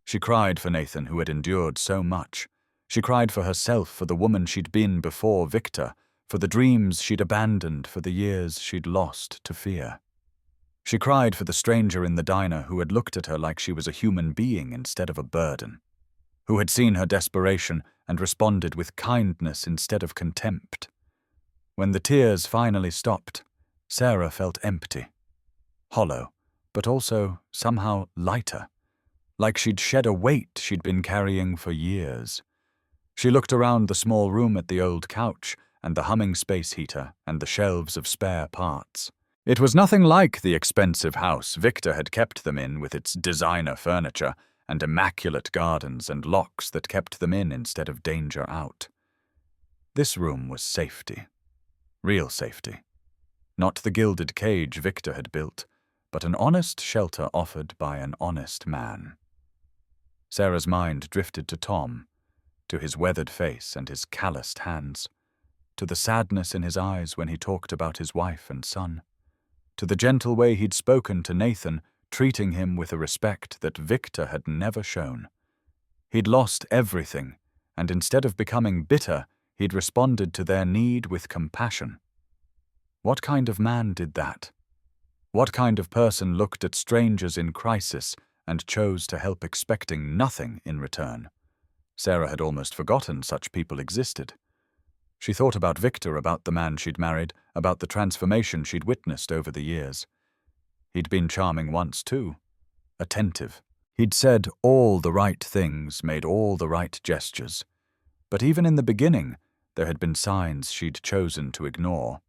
She cried for Nathan, who had endured so much. She cried for herself, for the woman she'd been before Victor, for the dreams she'd abandoned, for the years she'd lost to fear. She cried for the stranger in the diner who had looked at her like she was a human being instead of a burden, who had seen her desperation and responded with kindness instead of contempt. When the tears finally stopped, Sarah felt empty, hollow, but also somehow lighter, like she'd shed a weight she'd been carrying for years. She looked around the small room at the old couch and the humming space heater and the shelves of spare parts. It was nothing like the expensive house Victor had kept them in, with its designer furniture and immaculate gardens and locks that kept them in instead of danger out. This room was safety. Real safety. Not the gilded cage Victor had built, but an honest shelter offered by an honest man. Sarah's mind drifted to Tom, to his weathered face and his calloused hands, to the sadness in his eyes when he talked about his wife and son, to the gentle way he'd spoken to Nathan, treating him with a respect that Victor had never shown. He'd lost everything, and instead of becoming bitter, he'd responded to their need with compassion. What kind of man did that? What kind of person looked at strangers in crisis and chose to help expecting nothing in return? Sarah had almost forgotten such people existed. She thought about Victor, about the man she'd married, about the transformation she'd witnessed over the years. He'd been charming once, too. Attentive. He'd said all the right things, made all the right gestures. But even in the beginning, there had been signs she'd chosen to ignore.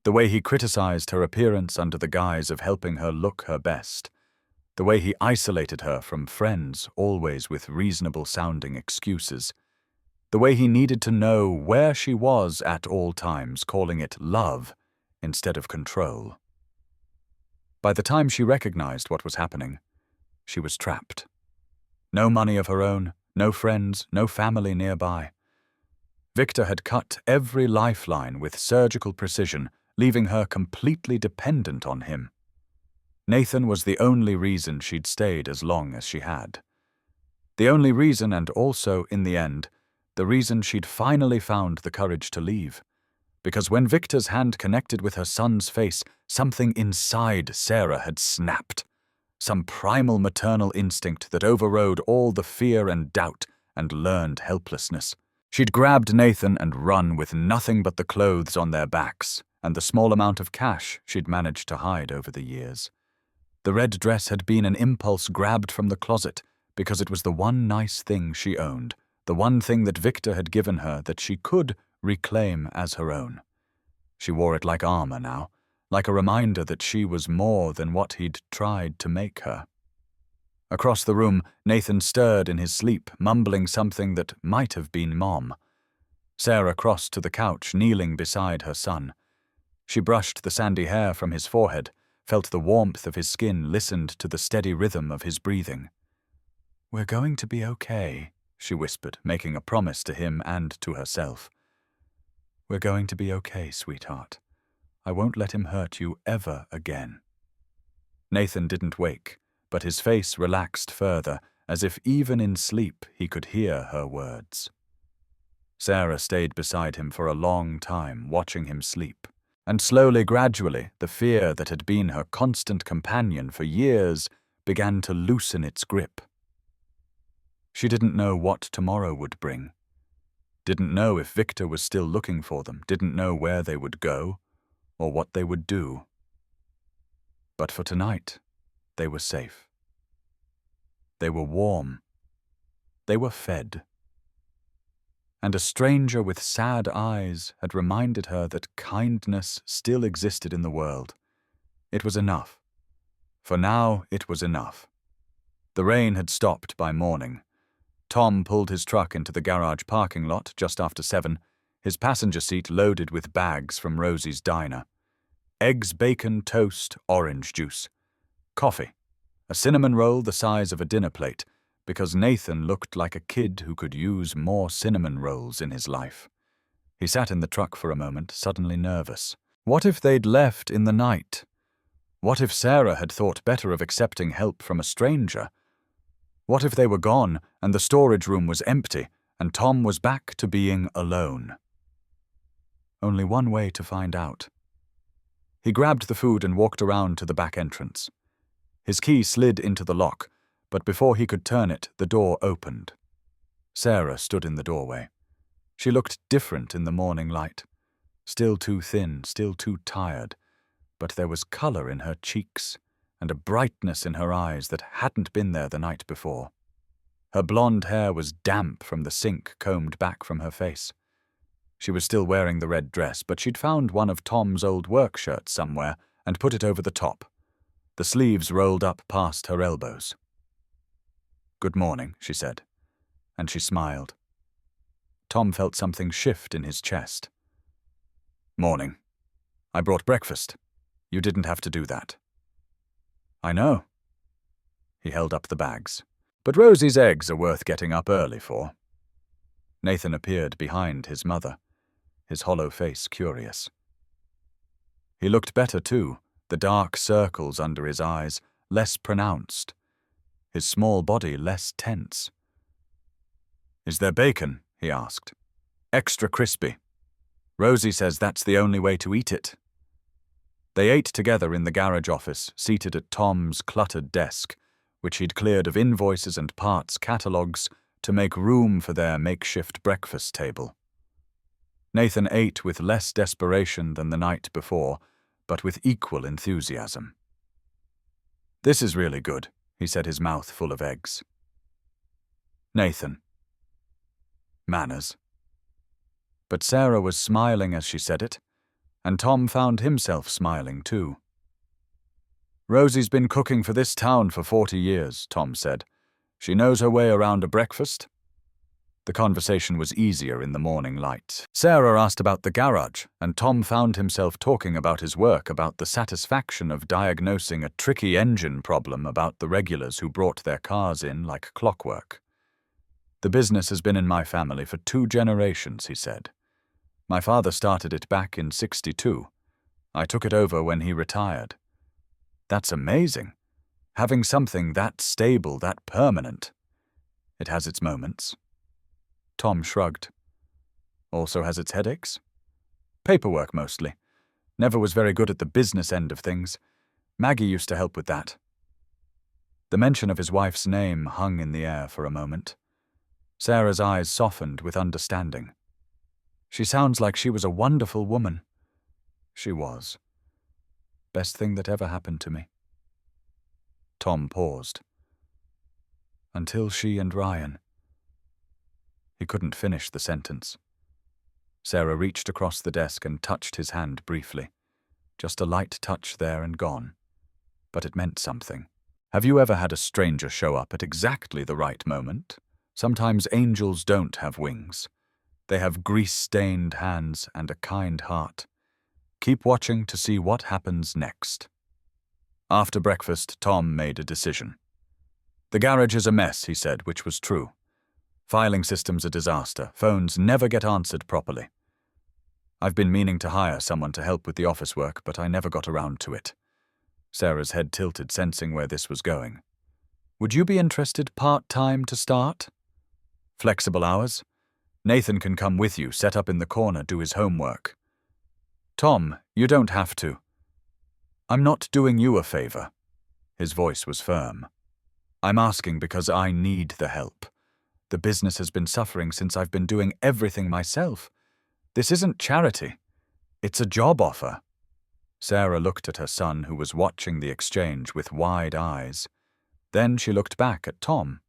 The way he criticized her appearance under the guise of helping her look her best. The way he isolated her from friends, always with reasonable-sounding excuses. The way he needed to know where she was at all times, calling it love instead of control. By the time she recognized what was happening, she was trapped. No money of her own, no friends, no family nearby. Victor had cut every lifeline with surgical precision, leaving her completely dependent on him. Nathan was the only reason she'd stayed as long as she had. The only reason, and also, in the end, the reason she'd finally found the courage to leave. Because when Victor's hand connected with her son's face, something inside Sarah had snapped. Some primal maternal instinct that overrode all the fear and doubt and learned helplessness. She'd grabbed Nathan and run with nothing but the clothes on their backs and the small amount of cash she'd managed to hide over the years. The red dress had been an impulse grabbed from the closet because it was the one nice thing she owned, the one thing that Victor had given her that she could reclaim as her own. She wore it like armor now, like a reminder that she was more than what he'd tried to make her. Across the room, Nathan stirred in his sleep, mumbling something that might have been Mom. Sarah crossed to the couch, kneeling beside her son. She brushed the sandy hair from his forehead, felt the warmth of his skin, listened to the steady rhythm of his breathing. "We're going to be okay," she whispered, making a promise to him and to herself. "We're going to be okay, sweetheart. I won't let him hurt you ever again." Nathan didn't wake, but his face relaxed further, as if even in sleep he could hear her words. Sarah stayed beside him for a long time, watching him sleep. And slowly, gradually, the fear that had been her constant companion for years began to loosen its grip. She didn't know what tomorrow would bring. Didn't know if Victor was still looking for them, didn't know where they would go, or what they would do. But for tonight, they were safe. They were warm. They were fed. And a stranger with sad eyes had reminded her that kindness still existed in the world. It was enough. For now, it was enough. The rain had stopped by morning. Tom pulled his truck into the garage parking lot just after 7, his passenger seat loaded with bags from Rosie's diner. Eggs, bacon, toast, orange juice. Coffee. A cinnamon roll the size of a dinner plate, because Nathan looked like a kid who could use more cinnamon rolls in his life. He sat in the truck for a moment, suddenly nervous. What if they'd left in the night? What if Sarah had thought better of accepting help from a stranger? What if they were gone and the storage room was empty and Tom was back to being alone? Only one way to find out. He grabbed the food and walked around to the back entrance. His key slid into the lock, but before he could turn it, the door opened. Sarah stood in the doorway. She looked different in the morning light. Still too thin, still too tired, but there was color in her cheeks and a brightness in her eyes that hadn't been there the night before. Her blonde hair was damp from the sink combed back from her face. She was still wearing the red dress, but she'd found one of Tom's old work shirts somewhere and put it over the top. The sleeves rolled up past her elbows. "Good morning," she said, and she smiled. Tom felt something shift in his chest. "Morning. I brought breakfast. You didn't have to do that." "I know." He held up the bags. "But Rosie's eggs are worth getting up early for." Nathan appeared behind his mother. his hollow face curious. He looked better too, the dark circles under his eyes less pronounced, his small body less tense. "Is there bacon?" he asked. "Extra crispy. Rosie says that's the only way to eat it." They ate together in the garage office, seated at Tom's cluttered desk, which he'd cleared of invoices and parts catalogues to make room for their makeshift breakfast table. Nathan ate with less desperation than the night before, but with equal enthusiasm. "This is really good," he said, his mouth full of eggs. "Nathan." Manners. But Sarah was smiling as she said it, and Tom found himself smiling too. "Rosie's been cooking for this town for 40 years, Tom said. "She knows her way around a breakfast." The conversation was easier in the morning light. Sarah asked about the garage, and Tom found himself talking about his work, about the satisfaction of diagnosing a tricky engine problem, about the regulars who brought their cars in like clockwork. "The business has been in my family for 2 generations, he said. "My father started it back in '62. I took it over when he retired." "That's amazing. Having something that stable, that permanent." "It has its moments." Tom shrugged. "Also has its headaches?" "Paperwork mostly. Never was very good at the business end of things. Maggie used to help with that." The mention of his wife's name hung in the air for a moment. Sarah's eyes softened with understanding. "She sounds like she was a wonderful woman." "She was. Best thing that ever happened to me." Tom paused. "Until she and Ryan." He couldn't finish the sentence. Sarah reached across the desk and touched his hand briefly. Just a light touch there and gone. But it meant something. Have you ever had a stranger show up at exactly the right moment? Sometimes angels don't have wings. They have grease-stained hands and a kind heart. Keep watching to see what happens next. After breakfast, Tom made a decision. "The garage is a mess," he said, which was true. "Filing system's a disaster. Phones never get answered properly. I've been meaning to hire someone to help with the office work, but I never got around to it." Sarah's head tilted, sensing where this was going. "Would you be interested part-time to start? Flexible hours? Nathan can come with you, set up in the corner, do his homework." "Tom, you don't have to." "I'm not doing you a favor." His voice was firm. "I'm asking because I need the help. The business has been suffering since I've been doing everything myself. This isn't charity. It's a job offer." Sarah looked at her son, who was watching the exchange with wide eyes. Then she looked back at Tom.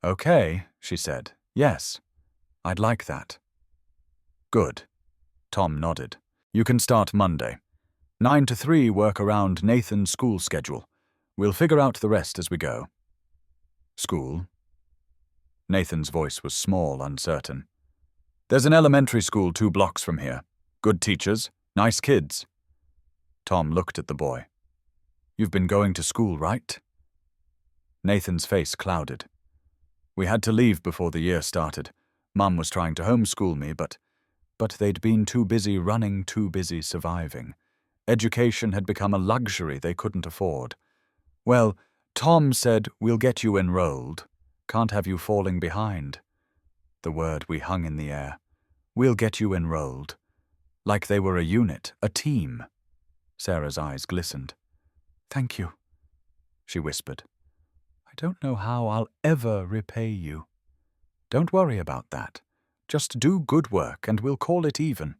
"Okay," she said. "Yes, I'd like that." "Good." Tom nodded. "You can start Monday. 9 to 3 work around Nathan's school schedule. We'll figure out the rest as we go." "School?" Nathan's voice was small, uncertain. "There's an elementary school 2 blocks from here. Good teachers, nice kids." Tom looked at the boy. "You've been going to school, right?" Nathan's face clouded. "We had to leave before the year started. Mum was trying to homeschool me, but they'd been too busy running, too busy surviving. Education had become a luxury they couldn't afford. Well, Tom said, we'll get you enrolled. Can't have you falling behind." The word we hung in the air. "We'll get you enrolled." Like they were a unit, a team. Sarah's eyes glistened. "Thank you," she whispered. "I don't know how I'll ever repay you." "Don't worry about that. Just do good work and we'll call it even."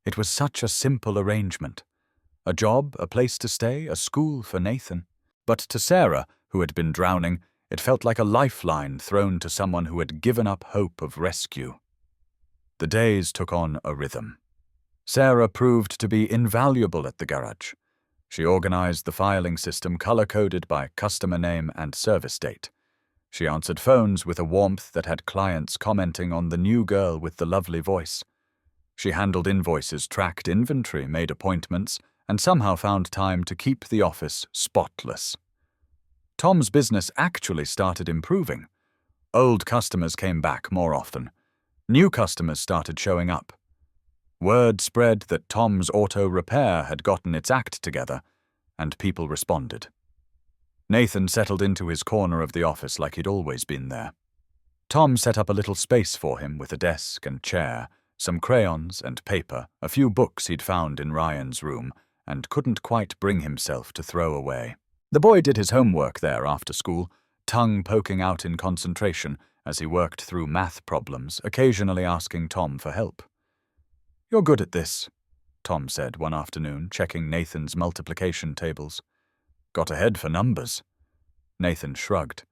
It was such a simple arrangement. A job, a place to stay, a school for Nathan. But to Sarah, who had been drowning, it felt like a lifeline thrown to someone who had given up hope of rescue. The days took on a rhythm. Sarah proved to be invaluable at the garage. She organized the filing system color-coded by customer name and service date. She answered phones with a warmth that had clients commenting on the new girl with the lovely voice. She handled invoices, tracked inventory, made appointments, and somehow found time to keep the office spotless. Tom's business actually started improving. Old customers came back more often. New customers started showing up. Word spread that Tom's auto repair had gotten its act together, and people responded. Nathan settled into his corner of the office like he'd always been there. Tom set up a little space for him with a desk and chair, some crayons and paper, a few books he'd found in Ryan's room, and couldn't quite bring himself to throw away. The boy did his homework there after school, tongue poking out in concentration as he worked through math problems, occasionally asking Tom for help. "You're good at this," Tom said one afternoon, checking Nathan's multiplication tables. "Got ahead for numbers." Nathan shrugged,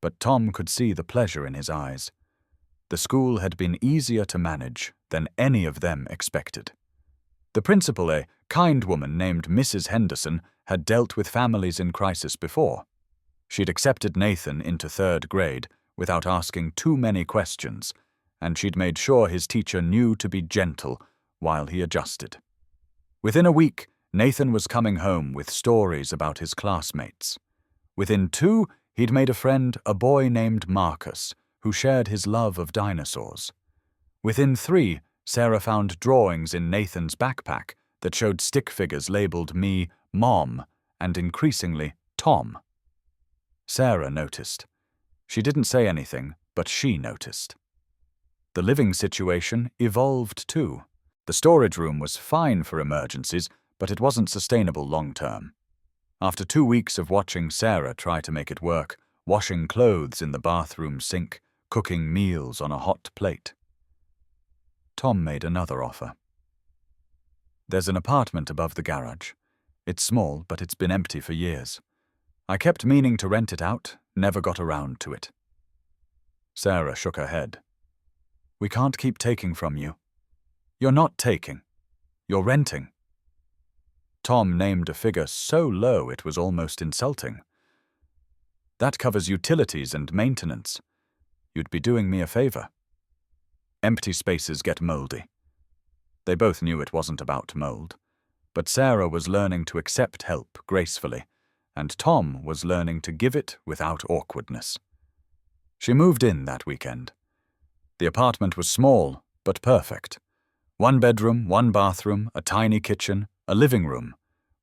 but Tom could see the pleasure in his eyes. The school had been easier to manage than any of them expected. The principal, a kind woman named Mrs. Henderson, had dealt with families in crisis before. She'd accepted Nathan into 3rd grade without asking too many questions, and she'd made sure his teacher knew to be gentle while he adjusted. Within a week, Nathan was coming home with stories about his classmates. Within 2, he'd made a friend, a boy named Marcus, who shared his love of dinosaurs. Within 3, Sarah found drawings in Nathan's backpack that showed stick figures labeled me, Mom, and increasingly, Tom. Sarah noticed. She didn't say anything, but she noticed. The living situation evolved too. The storage room was fine for emergencies, but it wasn't sustainable long-term. After 2 weeks of watching Sarah try to make it work, washing clothes in the bathroom sink, cooking meals on a hot plate, Tom made another offer. "There's an apartment above the garage. It's small, but it's been empty for years. I kept meaning to rent it out, never got around to it." Sarah shook her head. "We can't keep taking from you. You're not taking. You're renting." Tom named a figure so low it was almost insulting. "That covers utilities and maintenance. You'd be doing me a favor." Empty spaces get moldy. They both knew it wasn't about mold, but Sarah was learning to accept help gracefully, and Tom was learning to give it without awkwardness. She moved in that weekend. The apartment was small, but perfect. 1 bedroom, 1 bathroom, a tiny kitchen, a living room,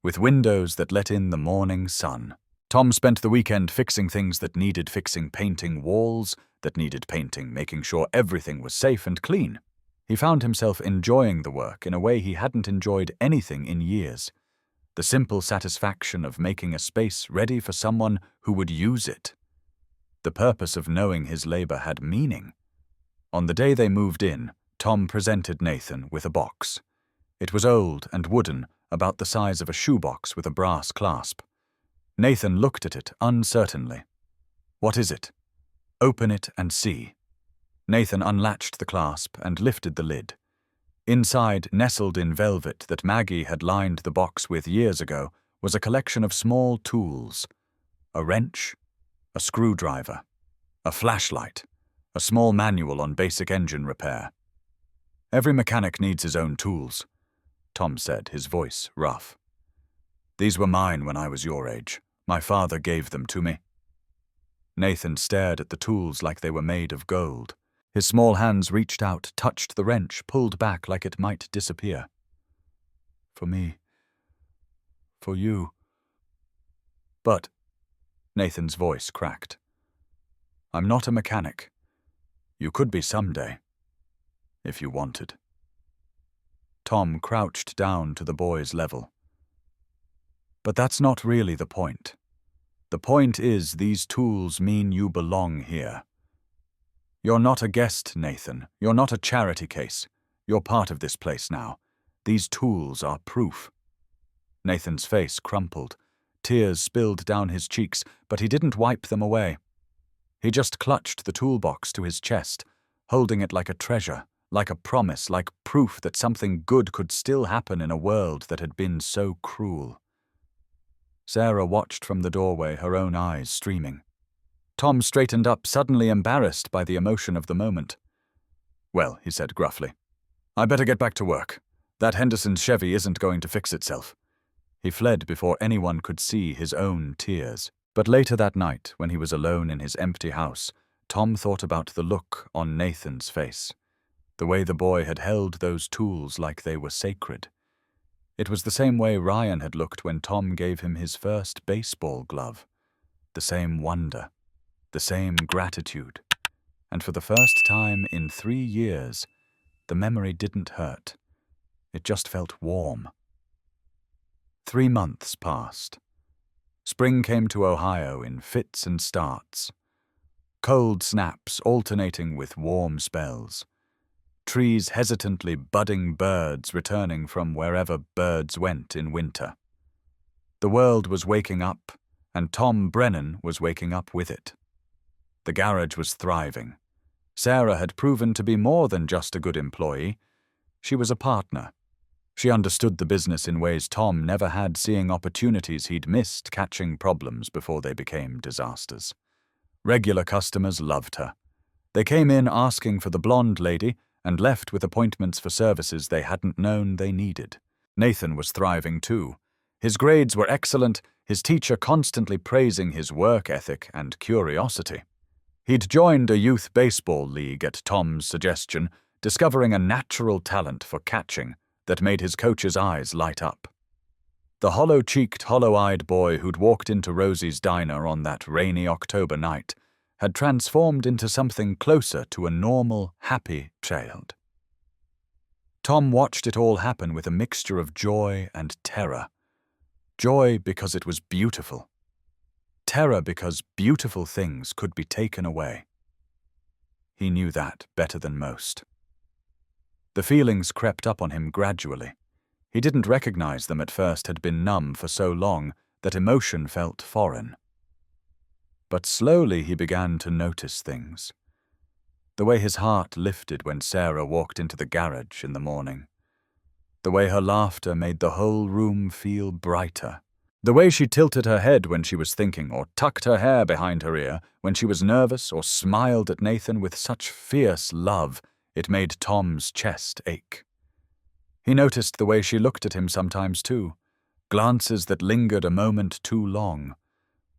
with windows that let in the morning sun. Tom spent the weekend fixing things that needed fixing, painting walls that needed painting, making sure everything was safe and clean. He found himself enjoying the work in a way he hadn't enjoyed anything in years. The simple satisfaction of making a space ready for someone who would use it. The purpose of knowing his labor had meaning. On the day they moved in, Tom presented Nathan with a box. It was old and wooden, about the size of a shoebox with a brass clasp. Nathan looked at it uncertainly. "What is it?" "Open it and see." Nathan unlatched the clasp and lifted the lid. Inside, nestled in velvet that Maggie had lined the box with years ago, was a collection of small tools. A wrench, a screwdriver, a flashlight, a small manual on basic engine repair. "Every mechanic needs his own tools," Tom said, his voice rough. "These were mine when I was your age. My father gave them to me." Nathan stared at the tools like they were made of gold. His small hands reached out, touched the wrench, pulled back like it might disappear. "For me. For you." "But," Nathan's voice cracked, "I'm not a mechanic. You could be someday. If you wanted." Tom crouched down to the boy's level. "But that's not really the point. The point is these tools mean you belong here. You're not a guest, Nathan. You're not a charity case. You're part of this place now. These tools are proof." Nathan's face crumpled. Tears spilled down his cheeks, but he didn't wipe them away. He just clutched the toolbox to his chest, holding it like a treasure, like a promise, like proof that something good could still happen in a world that had been so cruel. Sarah watched from the doorway, her own eyes streaming. Tom straightened up, suddenly embarrassed by the emotion of the moment. "Well," he said gruffly, "I better get back to work. That Henderson's Chevy isn't going to fix itself." He fled before anyone could see his own tears. But later that night, when he was alone in his empty house, Tom thought about the look on Nathan's face. the way the boy had held those tools like they were sacred. It was the same way Ryan had looked when Tom gave him his first baseball glove. The same wonder, the same gratitude. And for the first time in 3 years, the memory didn't hurt. It just felt warm. 3 months passed. Spring came to Ohio in fits and starts. Cold snaps alternating with warm spells. Trees hesitantly budding, birds returning from wherever birds went in winter. The world was waking up, and Tom Brennan was waking up with it. The garage was thriving. Sarah had proven to be more than just a good employee. She was a partner. She understood the business in ways Tom never had, seeing opportunities he'd missed, catching problems before they became disasters. Regular customers loved her. They came in asking for the blonde lady and left with appointments for services they hadn't known they needed. Nathan was thriving too. His grades were excellent, his teacher constantly praising his work ethic and curiosity. He'd joined a youth baseball league at Tom's suggestion, discovering a natural talent for catching that made his coach's eyes light up. The hollow-cheeked, hollow-eyed boy who'd walked into Rosie's diner on that rainy October night had transformed into something closer to a normal, happy child. Tom watched it all happen with a mixture of joy and terror. Joy because it was beautiful. Terror because beautiful things could be taken away. He knew that better than most. The feelings crept up on him gradually. He didn't recognize them at first, had been numb for so long that emotion felt foreign. But slowly he began to notice things. The way his heart lifted when Sarah walked into the garage in the morning. The way her laughter made the whole room feel brighter. The way she tilted her head when she was thinking, or tucked her hair behind her ear when she was nervous, or smiled at Nathan with such fierce love it made Tom's chest ache. He noticed the way she looked at him sometimes too, glances that lingered a moment too long,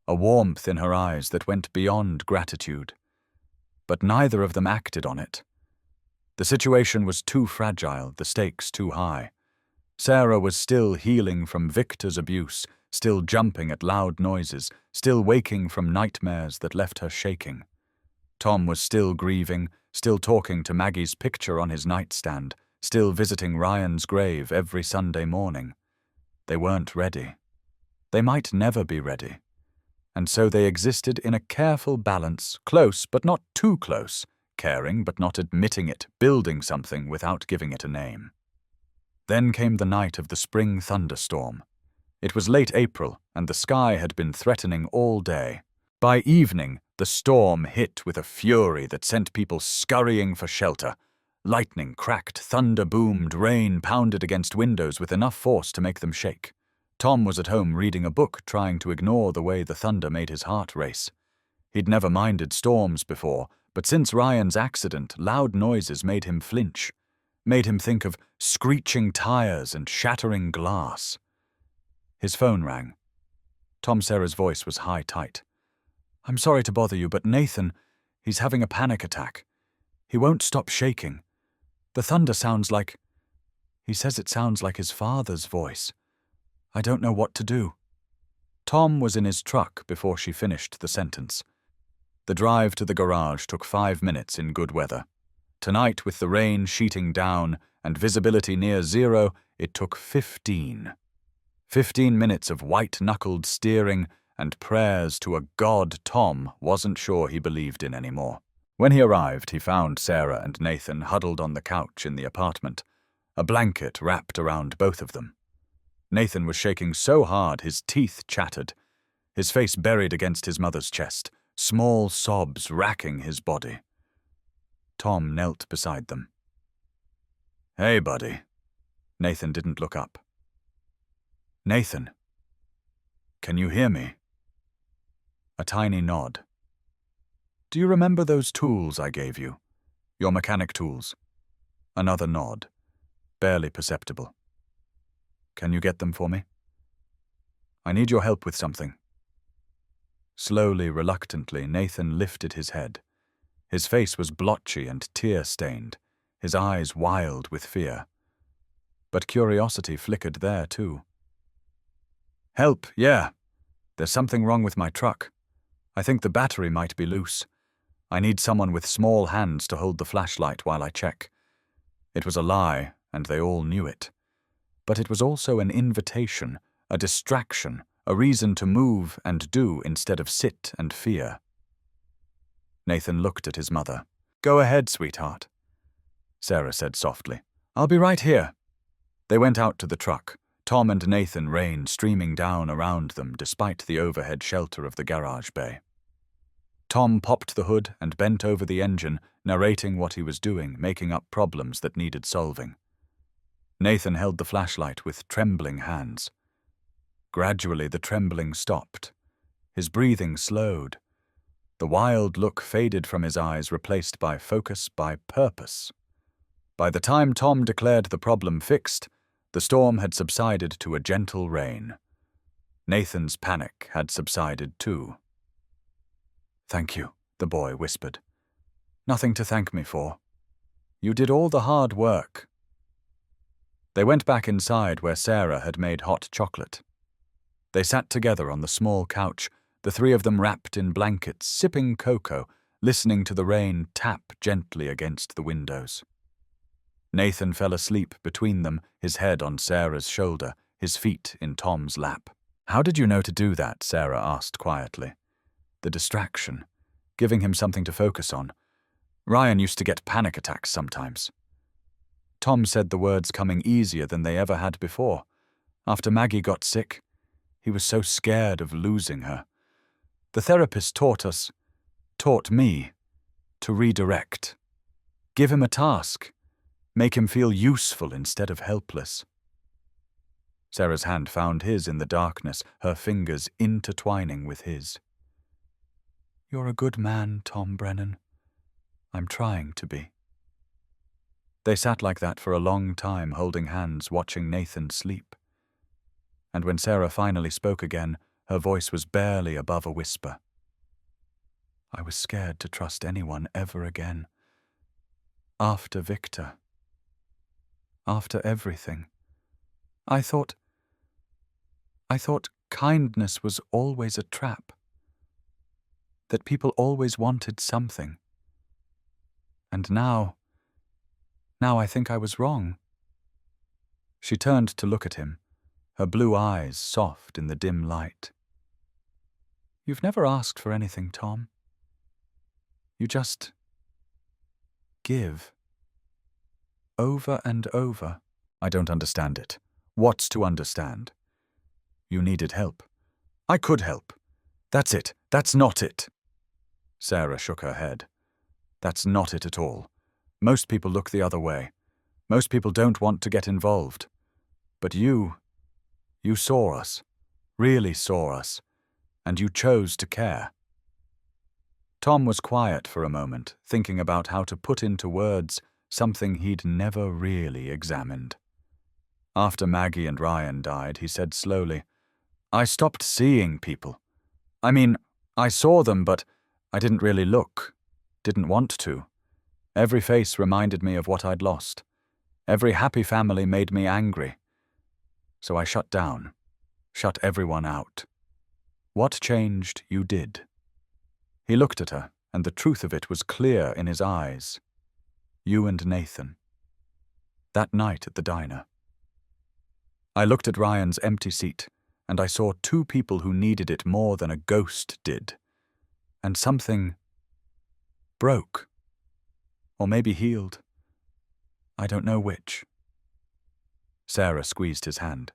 a warmth in her eyes that went beyond gratitude. But neither of them acted on it. The situation was too fragile, the stakes too high. Sarah was still healing from Victor's abuse, still jumping at loud noises, still waking from nightmares that left her shaking. Tom was still grieving, still talking to Maggie's picture on his nightstand, still visiting Ryan's grave every Sunday morning. They weren't ready. They might never be ready. And so they existed in a careful balance, close but not too close, caring but not admitting it, building something without giving it a name. Then came the night of the spring thunderstorm. It was late April, and the sky had been threatening all day. By evening, the storm hit with a fury that sent people scurrying for shelter. Lightning cracked, thunder boomed, rain pounded against windows with enough force to make them shake. Tom was at home reading a book, trying to ignore the way the thunder made his heart race. He'd never minded storms before, but since Ryan's accident, loud noises made him flinch, made him think of screeching tires and shattering glass. His phone rang. Tom Serra's voice was high-tight. "I'm sorry to bother you, but Nathan, he's having a panic attack. He won't stop shaking. The thunder sounds like... He says it sounds like his father's voice. I don't know what to do." Tom was in his truck before she finished the sentence. The drive to the garage took 5 minutes in good weather. Tonight, with the rain sheeting down and visibility near zero, it took 15. 15 minutes of white-knuckled steering and prayers to a God Tom wasn't sure he believed in anymore. When he arrived, he found Sarah and Nathan huddled on the couch in the apartment, a blanket wrapped around both of them. Nathan was shaking so hard his teeth chattered, his face buried against his mother's chest, small sobs racking his body. Tom knelt beside them. "Hey, buddy." Nathan didn't look up. "Nathan, can you hear me?" A tiny nod. "Do you remember those tools I gave you? Your mechanic tools?" Another nod, barely perceptible. "Can you get them for me? I need your help with something." Slowly, reluctantly, Nathan lifted his head. His face was blotchy and tear-stained, his eyes wild with fear. But curiosity flickered there, too. "Help, yeah. There's something wrong with my truck. I think the battery might be loose. I need someone with small hands to hold the flashlight while I check." It was a lie, and they all knew it. But it was also an invitation, a distraction, a reason to move and do instead of sit and fear. Nathan looked at his mother. "Go ahead, sweetheart," Sarah said softly. "I'll be right here." They went out to the truck, Tom and Nathan, rain streaming down around them despite the overhead shelter of the garage bay. Tom popped the hood and bent over the engine, narrating what he was doing, making up problems that needed solving. Nathan held the flashlight with trembling hands. Gradually the trembling stopped. His breathing slowed. The wild look faded from his eyes, replaced by focus, by purpose. By the time Tom declared the problem fixed, the storm had subsided to a gentle rain. Nathan's panic had subsided too. "Thank you," the boy whispered. "Nothing to thank me for. You did all the hard work." They went back inside where Sarah had made hot chocolate. They sat together on the small couch, the three of them wrapped in blankets, sipping cocoa, listening to the rain tap gently against the windows. Nathan fell asleep between them, his head on Sarah's shoulder, his feet in Tom's lap. "How did you know to do that?" Sarah asked quietly. The distraction, giving him something to focus on. "Ryan used to get panic attacks sometimes." Tom said the words coming easier than they ever had before. After Maggie got sick, he was so scared of losing her. "The therapist taught me, to redirect. Give him a task. Make him feel useful instead of helpless." Sarah's hand found his in the darkness, her fingers intertwining with his. "You're a good man, Tom Brennan. I'm trying to be." They sat like that for a long time, holding hands, watching Nathan sleep. And when Sarah finally spoke again, her voice was barely above a whisper. "I was scared to trust anyone ever again. After Victor. After everything. I thought kindness was always a trap. That people always wanted something. And now I think I was wrong." She turned to look at him, her blue eyes soft in the dim light. "You've never asked for anything, Tom. You just give. Over and over." "I don't understand it. What's to understand?" "You needed help." "I could help." "That's it. That's not it." Sarah shook her head. "That's not it at all. Most people look the other way. Most people don't want to get involved. But you saw us, really saw us, and you chose to care." Tom was quiet for a moment, thinking about how to put into words something he'd never really examined. After Maggie and Ryan died, he said slowly, "I stopped seeing people. I mean, I saw them, but I didn't really look, didn't want to. Every face reminded me of what I'd lost. Every happy family made me angry. So I shut down, shut everyone out. What changed, you did." He looked at her, and the truth of it was clear in his eyes. "You and Nathan. That night at the diner. I looked at Ryan's empty seat, and I saw two people who needed it more than a ghost did. And something broke. Or maybe healed. I don't know which." Sarah squeezed his hand.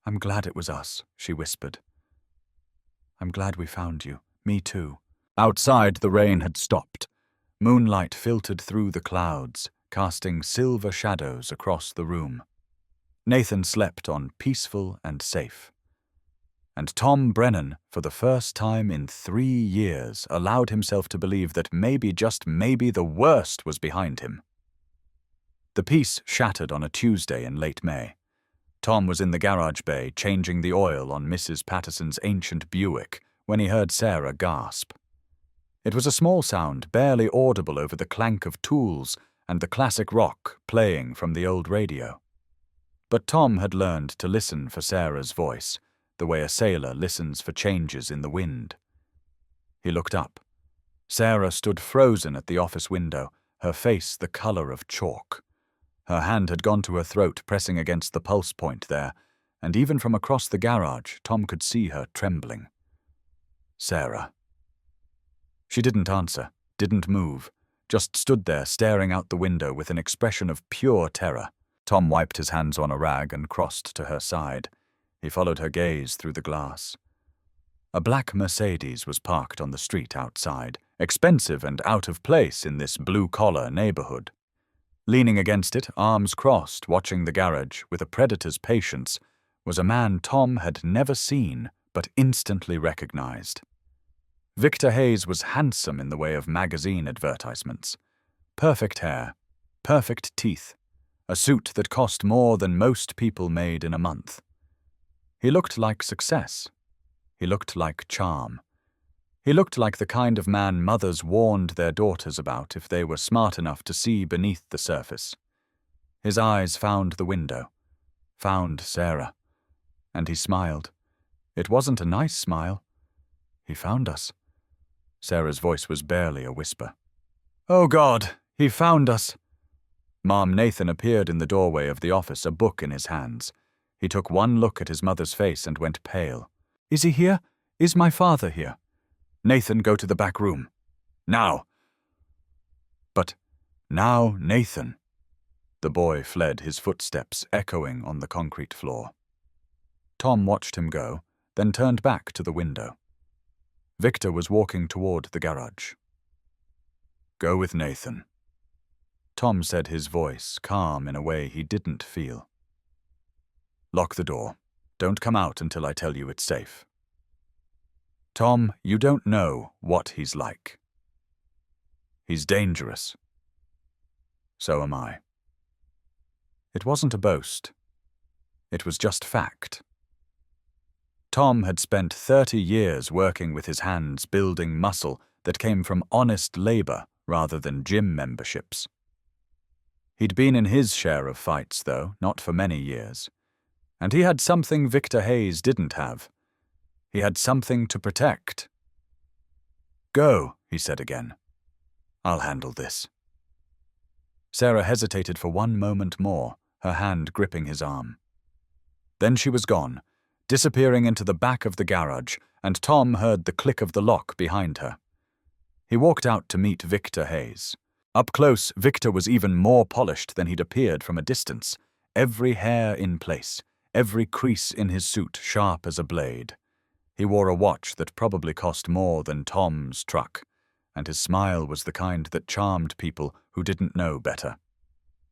"I'm glad it was us," she whispered. "I'm glad we found you. Me too." Outside, the rain had stopped. Moonlight filtered through the clouds, casting silver shadows across the room. Nathan slept on, peaceful and safe. And Tom Brennan, for the first time in 3 years, allowed himself to believe that maybe, just maybe, the worst was behind him. The peace shattered on a Tuesday in late May. Tom was in the garage bay changing the oil on Mrs. Patterson's ancient Buick when he heard Sarah gasp. It was a small sound, barely audible over the clank of tools, and the classic rock playing from the old radio. But Tom had learned to listen for Sarah's voice, the way a sailor listens for changes in the wind. He looked up. Sarah stood frozen at the office window, her face the color of chalk. Her hand had gone to her throat, pressing against the pulse point there, and even from across the garage, Tom could see her trembling. Sarah. She didn't answer, didn't move, just stood there staring out the window with an expression of pure terror. Tom wiped his hands on a rag and crossed to her side. He followed her gaze through the glass. A black Mercedes was parked on the street outside, expensive and out of place in this blue-collar neighborhood. Leaning against it, arms crossed, watching the garage with a predator's patience, was a man Tom had never seen but instantly recognized. Victor Hayes was handsome in the way of magazine advertisements. Perfect hair, perfect teeth, a suit that cost more than most people made in a month. He looked like success. He looked like charm. He looked like the kind of man mothers warned their daughters about if they were smart enough to see beneath the surface. His eyes found the window, found Sarah, and he smiled. It wasn't a nice smile. He found us. Sarah's voice was barely a whisper. "Oh God, he found us!" Mom Nathan appeared in the doorway of the office, a book in his hands. He took one look at his mother's face and went pale. "Is he here? Is my father here?" "Nathan, go to the back room. Now!" But now Nathan. The boy fled, his footsteps echoing on the concrete floor. Tom watched him go, then turned back to the window. Victor was walking toward the garage. "Go with Nathan," Tom said, his voice calm in a way he didn't feel. "Lock the door. Don't come out until I tell you it's safe. Tom, you don't know what he's like. He's dangerous. So am I." It wasn't a boast. It was just fact. Tom had spent 30 years working with his hands, building muscle that came from honest labor rather than gym memberships. He'd been in his share of fights, though, not for many years. And he had something Victor Hayes didn't have. He had something to protect. "Go," he said again. "I'll handle this." Sarah hesitated for one moment more, her hand gripping his arm. Then she was gone, disappearing into the back of the garage, and Tom heard the click of the lock behind her. He walked out to meet Victor Hayes. Up close, Victor was even more polished than he'd appeared from a distance, every hair in place, every crease in his suit sharp as a blade. He wore a watch that probably cost more than Tom's truck, and his smile was the kind that charmed people who didn't know better.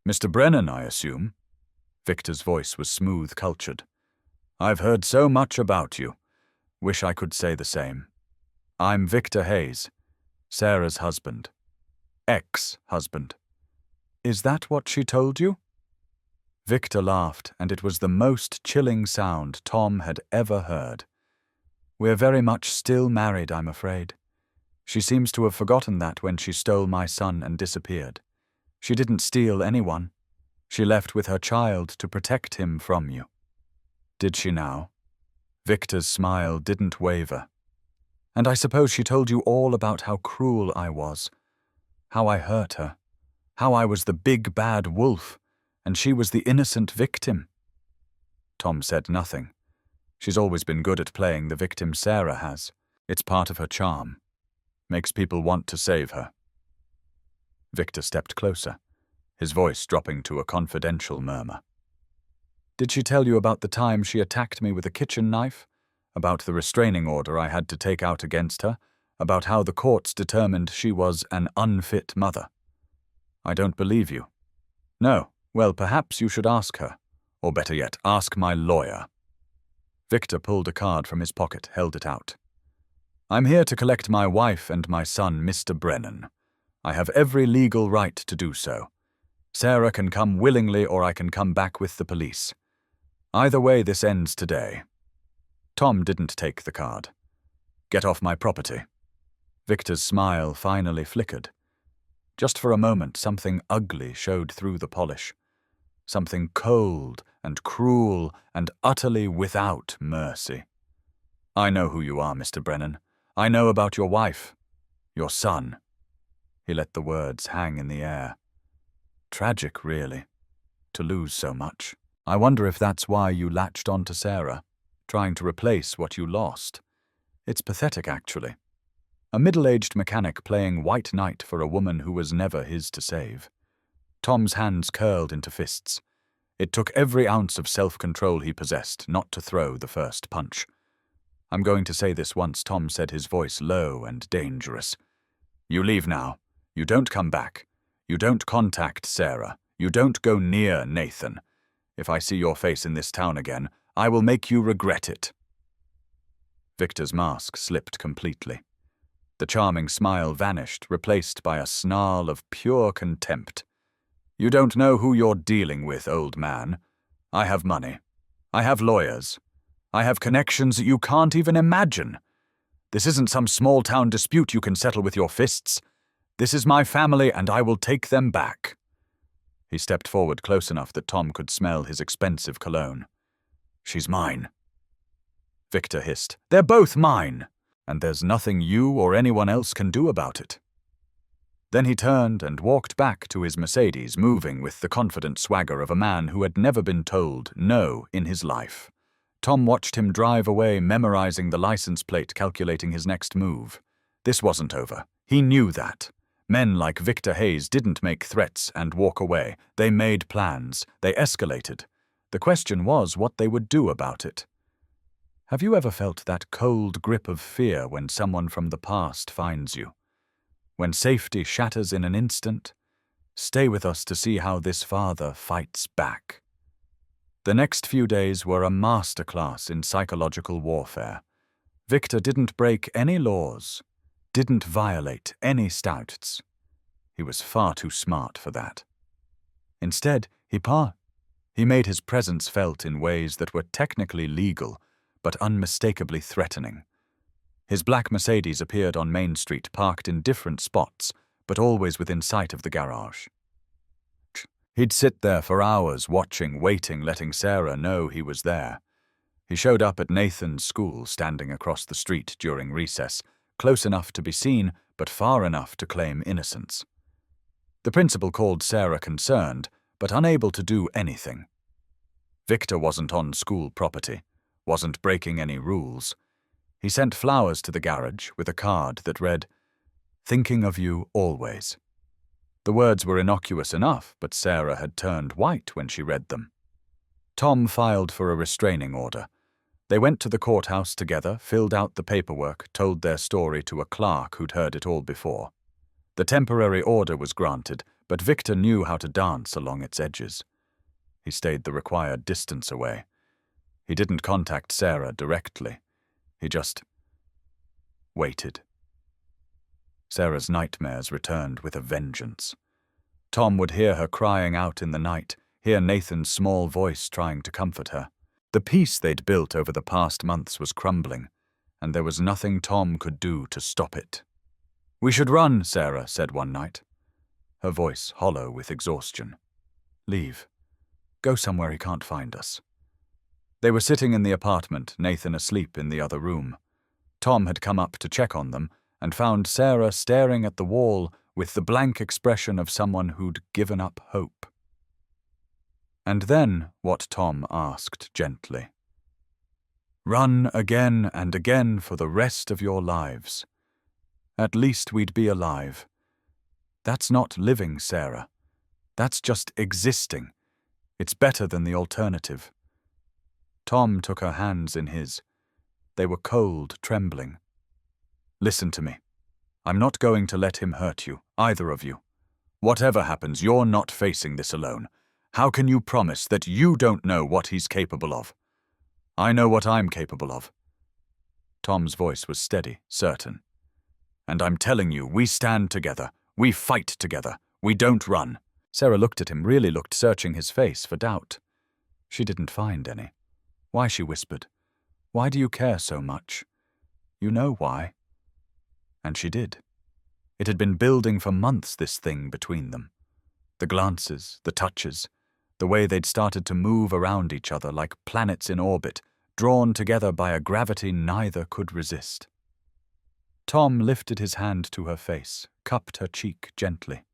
"Mr. Brennan, I assume?" Victor's voice was smooth-cultured. "I've heard so much about you. Wish I could say the same. I'm Victor Hayes, Sarah's husband. Ex-husband." "Is that what she told you?" Victor laughed, and it was the most chilling sound Tom had ever heard. "We're very much still married, I'm afraid. She seems to have forgotten that when she stole my son and disappeared. She didn't steal anyone. She left with her child to protect him from you." "Did she now?" Victor's smile didn't waver. "And I suppose she told you all about how cruel I was, how I hurt her, how I was the big bad wolf, and she was the innocent victim." Tom said nothing. She's always been good at playing the victim Sarah has. It's part of her charm. Makes people want to save her. Victor stepped closer, his voice dropping to a confidential murmur. "Did she tell you about the time she attacked me with a kitchen knife? About the restraining order I had to take out against her? About how the courts determined she was an unfit mother?" "I don't believe you." "No. Well, perhaps you should ask her. Or better yet, ask my lawyer." Victor pulled a card from his pocket, held it out. "I'm here to collect my wife and my son, Mr. Brennan. I have every legal right to do so. Sarah can come willingly, or I can come back with the police. Either way, this ends today." Tom didn't take the card. "Get off my property." Victor's smile finally flickered. Just for a moment, something ugly showed through the polish. Something cold and cruel and utterly without mercy. "I know who you are, Mr. Brennan. I know about your wife. Your son." He let the words hang in the air. Tragic, really, to lose so much. I wonder if that's why you latched on to Sarah, trying to replace what you lost. It's pathetic, actually. A middle-aged mechanic playing white knight for a woman who was never his to save. Tom's hands curled into fists. It took every ounce of self-control he possessed not to throw the first punch. "I'm going to say this once," Tom said, his voice low and dangerous. "You leave now. You don't come back. You don't contact Sarah. You don't go near Nathan. If I see your face in this town again, I will make you regret it." Victor's mask slipped completely. The charming smile vanished, replaced by a snarl of pure contempt. "You don't know who you're dealing with, old man. I have money. I have lawyers. I have connections that you can't even imagine. This isn't some small-town dispute you can settle with your fists. This is my family, and I will take them back." He stepped forward close enough that Tom could smell his expensive cologne. "She's mine," Victor hissed. "They're both mine, and there's nothing you or anyone else can do about it." Then he turned and walked back to his Mercedes, moving with the confident swagger of a man who had never been told no in his life. Tom watched him drive away, memorizing the license plate, calculating his next move. This wasn't over. He knew that. Men like Victor Hayes didn't make threats and walk away. They made plans. They escalated. The question was what they would do about it. Have you ever felt that cold grip of fear when someone from the past finds you? When safety shatters in an instant? Stay with us to see how this father fights back. The next few days were a masterclass in psychological warfare. Victor didn't break any laws, didn't violate any statutes. He was far too smart for that. Instead, he made his presence felt in ways that were technically legal, but unmistakably threatening. His black Mercedes appeared on Main Street, parked in different spots, but always within sight of the garage. He'd sit there for hours, watching, waiting, letting Sarah know he was there. He showed up at Nathan's school, standing across the street during recess, close enough to be seen, but far enough to claim innocence. The principal called Sarah concerned, but unable to do anything. Victor wasn't on school property, wasn't breaking any rules. He sent flowers to the garage with a card that read, "Thinking of you always." The words were innocuous enough, but Sarah had turned white when she read them. Tom filed for a restraining order. They went to the courthouse together, filled out the paperwork, told their story to a clerk who'd heard it all before. The temporary order was granted, but Victor knew how to dance along its edges. He stayed the required distance away. He didn't contact Sarah directly. He just waited. Sarah's nightmares returned with a vengeance. Tom would hear her crying out in the night, hear Nathan's small voice trying to comfort her. The peace they'd built over the past months was crumbling, and there was nothing Tom could do to stop it. "We should run," Sarah said one night, her voice hollow with exhaustion. "Leave. Go somewhere he can't find us." They were sitting in the apartment, Nathan asleep in the other room. Tom had come up to check on them and found Sarah staring at the wall with the blank expression of someone who'd given up hope. And then what Tom asked gently. "Run again and again for the rest of your lives. At least we'd be alive. That's not living, Sarah. That's just existing. It's better than the alternative." Tom took her hands in his. They were cold, trembling. "Listen to me. I'm not going to let him hurt you, either of you. Whatever happens, you're not facing this alone. How can you promise that you don't know what he's capable of? I know what I'm capable of." Tom's voice was steady, certain. "And I'm telling you, we stand together. We fight together. We don't run." Sarah looked at him, really looked, searching his face for doubt. She didn't find any. "Why?" she whispered. "Why do you care so much? You know why." And she did. It had been building for months, this thing between them. The glances, the touches, the way they'd started to move around each other like planets in orbit, drawn together by a gravity neither could resist. Tom lifted his hand to her face, cupped her cheek gently.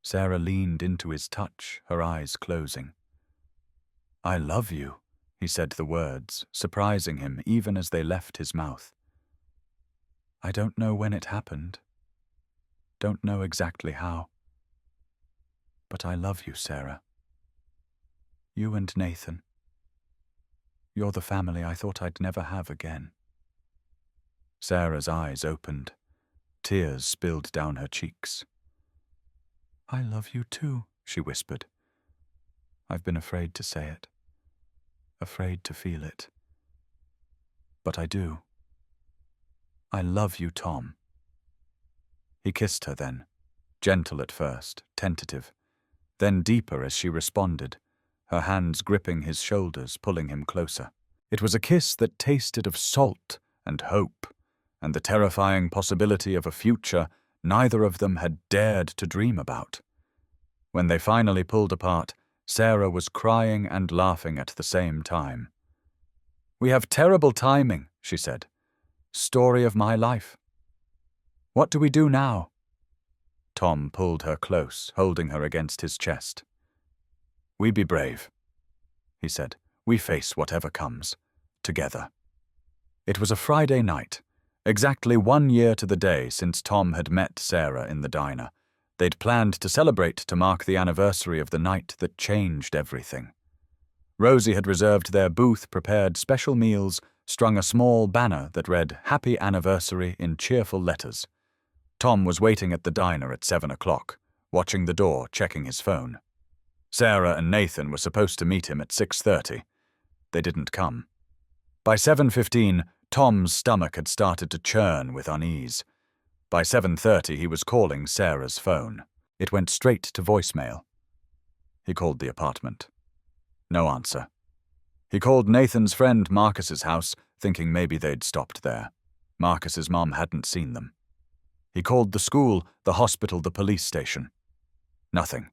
Sarah leaned into his touch, her eyes closing. "I love you," he said the words, surprising him even as they left his mouth. "I don't know when it happened. Don't know exactly how. But I love you, Sarah. You and Nathan. You're the family I thought I'd never have again." Sarah's eyes opened. Tears spilled down her cheeks. "I love you too," she whispered. "I've been afraid to say it. Afraid to feel it. But I do. I love you, Tom." He kissed her then, gentle at first, tentative, then deeper as she responded, her hands gripping his shoulders, pulling him closer. It was a kiss that tasted of salt and hope, and the terrifying possibility of a future neither of them had dared to dream about. When they finally pulled apart, Sarah was crying and laughing at the same time. "We have terrible timing," she said. "Story of my life. What do we do now?" Tom pulled her close, holding her against his chest. "We be brave," he said. "We face whatever comes. Together." It was a Friday night, exactly 1 year to the day since Tom had met Sarah in the diner. They'd planned to celebrate to mark the anniversary of the night that changed everything. Rosie had reserved their booth, prepared special meals, strung a small banner that read "Happy Anniversary" in cheerful letters. Tom was waiting at the diner at 7 o'clock, watching the door, checking his phone. Sarah and Nathan were supposed to meet him at 6:30. They didn't come. By 7:15, Tom's stomach had started to churn with unease. By 7:30, he was calling Sarah's phone. It went straight to voicemail. He called the apartment. No answer. He called Nathan's friend Marcus's house, thinking maybe they'd stopped there. Marcus's mom hadn't seen them. He called the school, the hospital, the police station. Nothing.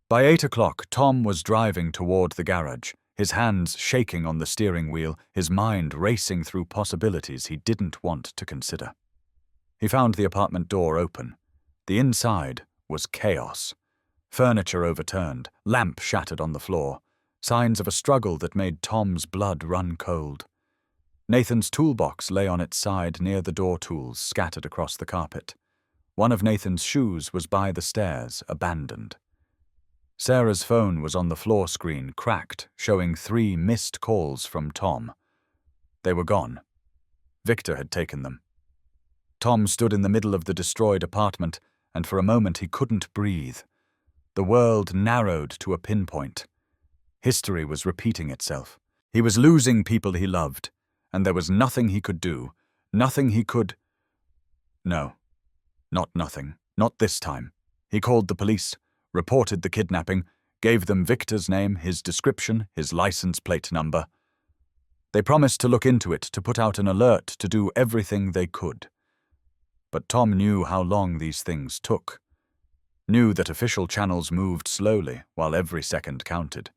By 8 o'clock, Tom was driving toward the garage, his hands shaking on the steering wheel, his mind racing through possibilities he didn't want to consider. He found the apartment door open. The inside was chaos. Furniture overturned, lamp shattered on the floor, signs of a struggle that made Tom's blood run cold. Nathan's toolbox lay on its side near the door tools scattered across the carpet. One of Nathan's shoes was by the stairs, abandoned. Sarah's phone was on the floor screen, cracked, showing 3 missed calls from Tom. They were gone. Victor had taken them. Tom stood in the middle of the destroyed apartment, and for a moment he couldn't breathe. The world narrowed to a pinpoint. History was repeating itself. He was losing people he loved, and there was nothing he could do, nothing he could... No, not nothing, not this time. He called the police, reported the kidnapping, gave them Victor's name, his description, his license plate number. They promised to look into it, to put out an alert, to do everything they could. But Tom knew how long these things took. Knew that official channels moved slowly while every second counted.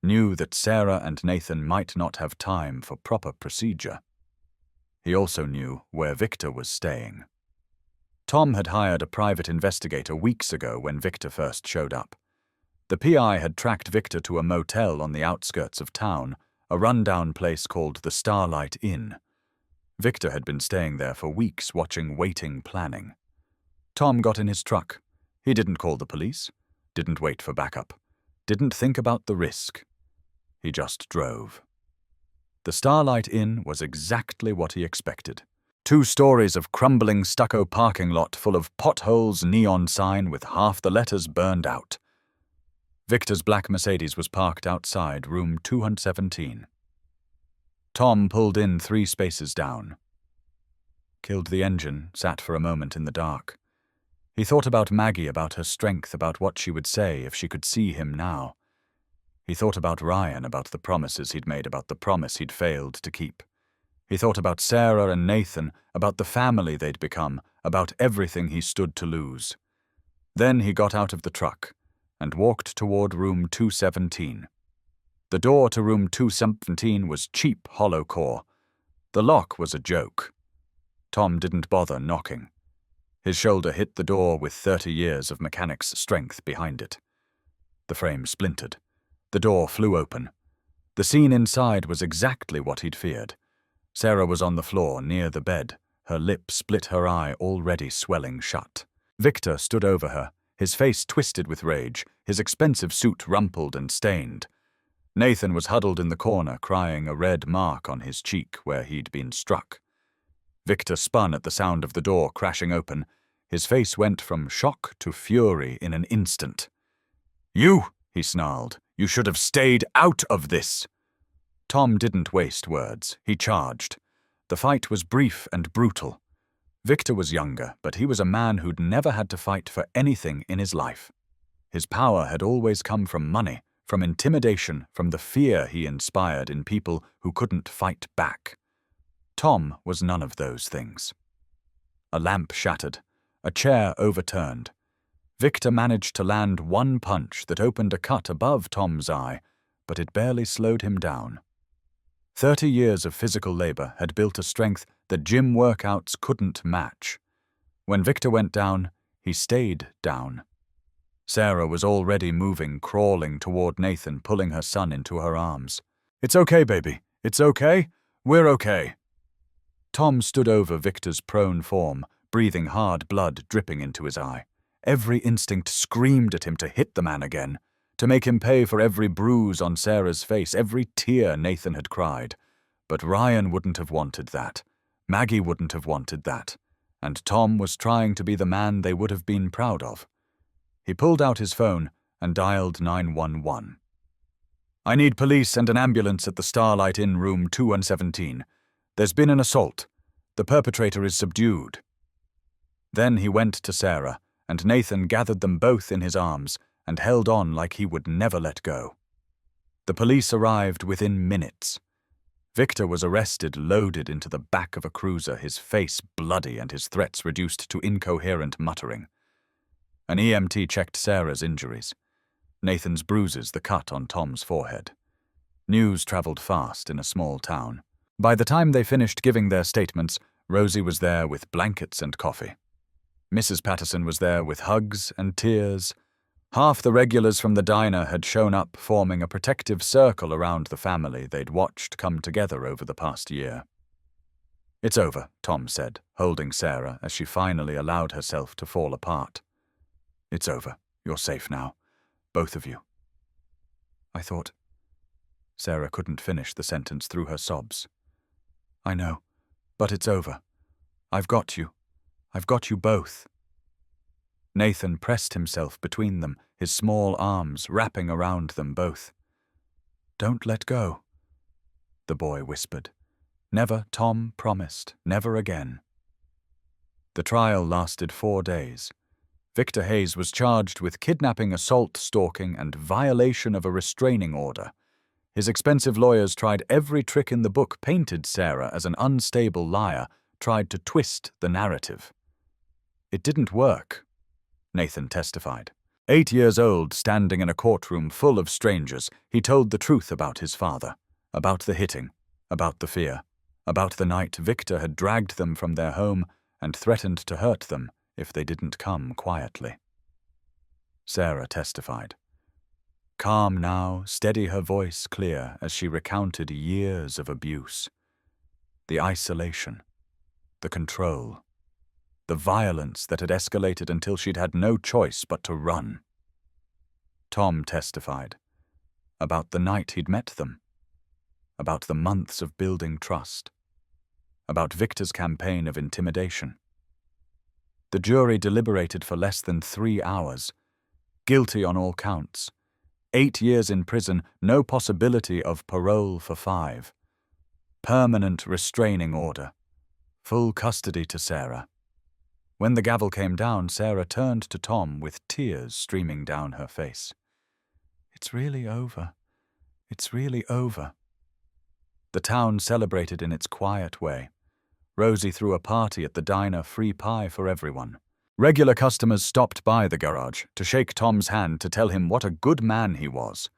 Knew that Sarah and Nathan might not have time for proper procedure. He also knew where Victor was staying. Tom had hired a private investigator weeks ago when Victor first showed up. The PI had tracked Victor to a motel on the outskirts of town, a rundown place called the Starlight Inn. Victor had been staying there for weeks, watching waiting planning. Tom got in his truck. He didn't call the police, didn't wait for backup, didn't think about the risk. He just drove. The Starlight Inn was exactly what he expected. 2 stories of crumbling stucco parking lot full of potholes, neon sign with half the letters burned out. Victor's black Mercedes was parked outside room 217. Tom pulled in 3 spaces down. Killed the engine, sat for a moment in the dark. He thought about Maggie, about her strength, about what she would say if she could see him now. He thought about Ryan, about the promises he'd made, about the promise he'd failed to keep. He thought about Sarah and Nathan, about the family they'd become, about everything he stood to lose. Then he got out of the truck and walked toward room 217. The door to room 217 was cheap hollow core. The lock was a joke. Tom didn't bother knocking. His shoulder hit the door with 30 years of mechanic's strength behind it. The frame splintered. The door flew open. The scene inside was exactly what he'd feared. Sarah was on the floor near the bed, her lip split, her eye already swelling shut. Victor stood over her, his face twisted with rage, his expensive suit rumpled and stained. Nathan was huddled in the corner, crying, a red mark on his cheek where he'd been struck. Victor spun at the sound of the door crashing open. His face went from shock to fury in an instant. "You!" he snarled. "You should have stayed out of this!" Tom didn't waste words. He charged. The fight was brief and brutal. Victor was younger, but he was a man who'd never had to fight for anything in his life. His power had always come from money, from intimidation, from the fear he inspired in people who couldn't fight back. Tom was none of those things. A lamp shattered. A chair overturned. Victor managed to land one punch that opened a cut above Tom's eye, but it barely slowed him down. 30 years of physical labor had built a strength that gym workouts couldn't match. When Victor went down, he stayed down. Sarah was already moving, crawling toward Nathan, pulling her son into her arms. "It's okay, baby. It's okay. We're okay." Tom stood over Victor's prone form, breathing hard, blood dripping into his eye. Every instinct screamed at him to hit the man again, to make him pay for every bruise on Sarah's face, every tear Nathan had cried. But Ryan wouldn't have wanted that. Maggie wouldn't have wanted that. And Tom was trying to be the man they would have been proud of. He pulled out his phone and dialed 911. "I need police and an ambulance at the Starlight Inn, room 217. There's been an assault. The perpetrator is subdued." Then he went to Sarah, and Nathan gathered them both in his arms and held on like he would never let go. The police arrived within minutes. Victor was arrested, loaded into the back of a cruiser, his face bloody and his threats reduced to incoherent muttering. An EMT checked Sarah's injuries. Nathan's bruises, the cut on Tom's forehead. News traveled fast in a small town. By the time they finished giving their statements, Rosie was there with blankets and coffee. Mrs. Patterson was there with hugs and tears. Half the regulars from the diner had shown up, forming a protective circle around the family they'd watched come together over the past year. "It's over," Tom said, holding Sarah as she finally allowed herself to fall apart. "It's over. You're safe now. Both of you." "I thought—" Sarah couldn't finish the sentence through her sobs. "I know, but it's over. I've got you. I've got you both." Nathan pressed himself between them, his small arms wrapping around them both. "Don't let go," the boy whispered. Never, Tom promised, never again. The trial lasted 4 days. Victor Hayes was charged with kidnapping, assault, stalking, and violation of a restraining order. His expensive lawyers tried every trick in the book, painted Sarah as an unstable liar, tried to twist the narrative. It didn't work, Nathan testified. 8 years old, standing in a courtroom full of strangers, he told the truth about his father, about the hitting, about the fear, about the night Victor had dragged them from their home and threatened to hurt them if they didn't come quietly. Sarah testified. Calm now, steady, her voice clear as she recounted years of abuse. The isolation, the control, the violence that had escalated until she'd had no choice but to run. Tom testified about the night he'd met them, about the months of building trust, about Victor's campaign of intimidation. The jury deliberated for less than 3 hours. Guilty on all counts. 8 years in prison, no possibility of parole for 5. Permanent restraining order. Full custody to Sarah. When the gavel came down, Sarah turned to Tom with tears streaming down her face. "It's really over. It's really over." The town celebrated in its quiet way. Rosie threw a party at the diner, free pie for everyone. Regular customers stopped by the garage to shake Tom's hand to tell him what a good man he was.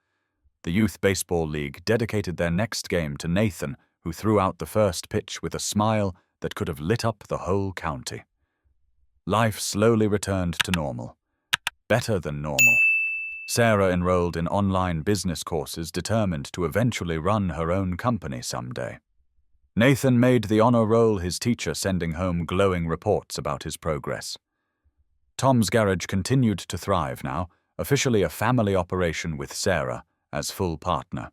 The Youth Baseball League dedicated their next game to Nathan, who threw out the first pitch with a smile that could have lit up the whole county. Life slowly returned to normal. Better than normal. Sarah enrolled in online business courses, determined to eventually run her own company someday. Nathan made the honor roll, his teacher sending home glowing reports about his progress. Tom's garage continued to thrive now, officially a family operation with Sarah as full partner.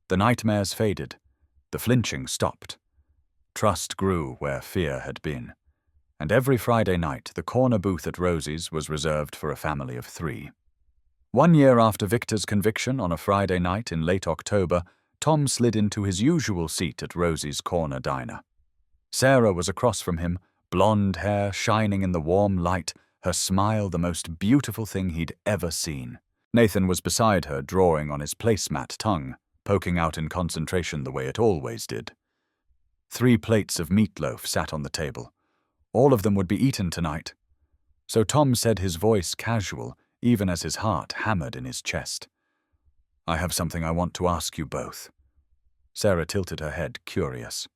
The nightmares faded. The flinching stopped. Trust grew where fear had been. And every Friday night, the corner booth at Rosie's was reserved for a family of 3. 1 year after Victor's conviction on a Friday night in late October, Tom slid into his usual seat at Rosie's corner diner. Sarah was across from him, blonde hair shining in the warm light, her smile the most beautiful thing he'd ever seen. Nathan was beside her, drawing on his placemat, tongue poking out in concentration the way it always did. 3 plates of meatloaf sat on the table. All of them would be eaten tonight. So Tom said, his voice casual, even as his heart hammered in his chest. "I have something I want to ask you both." Sarah tilted her head, curious.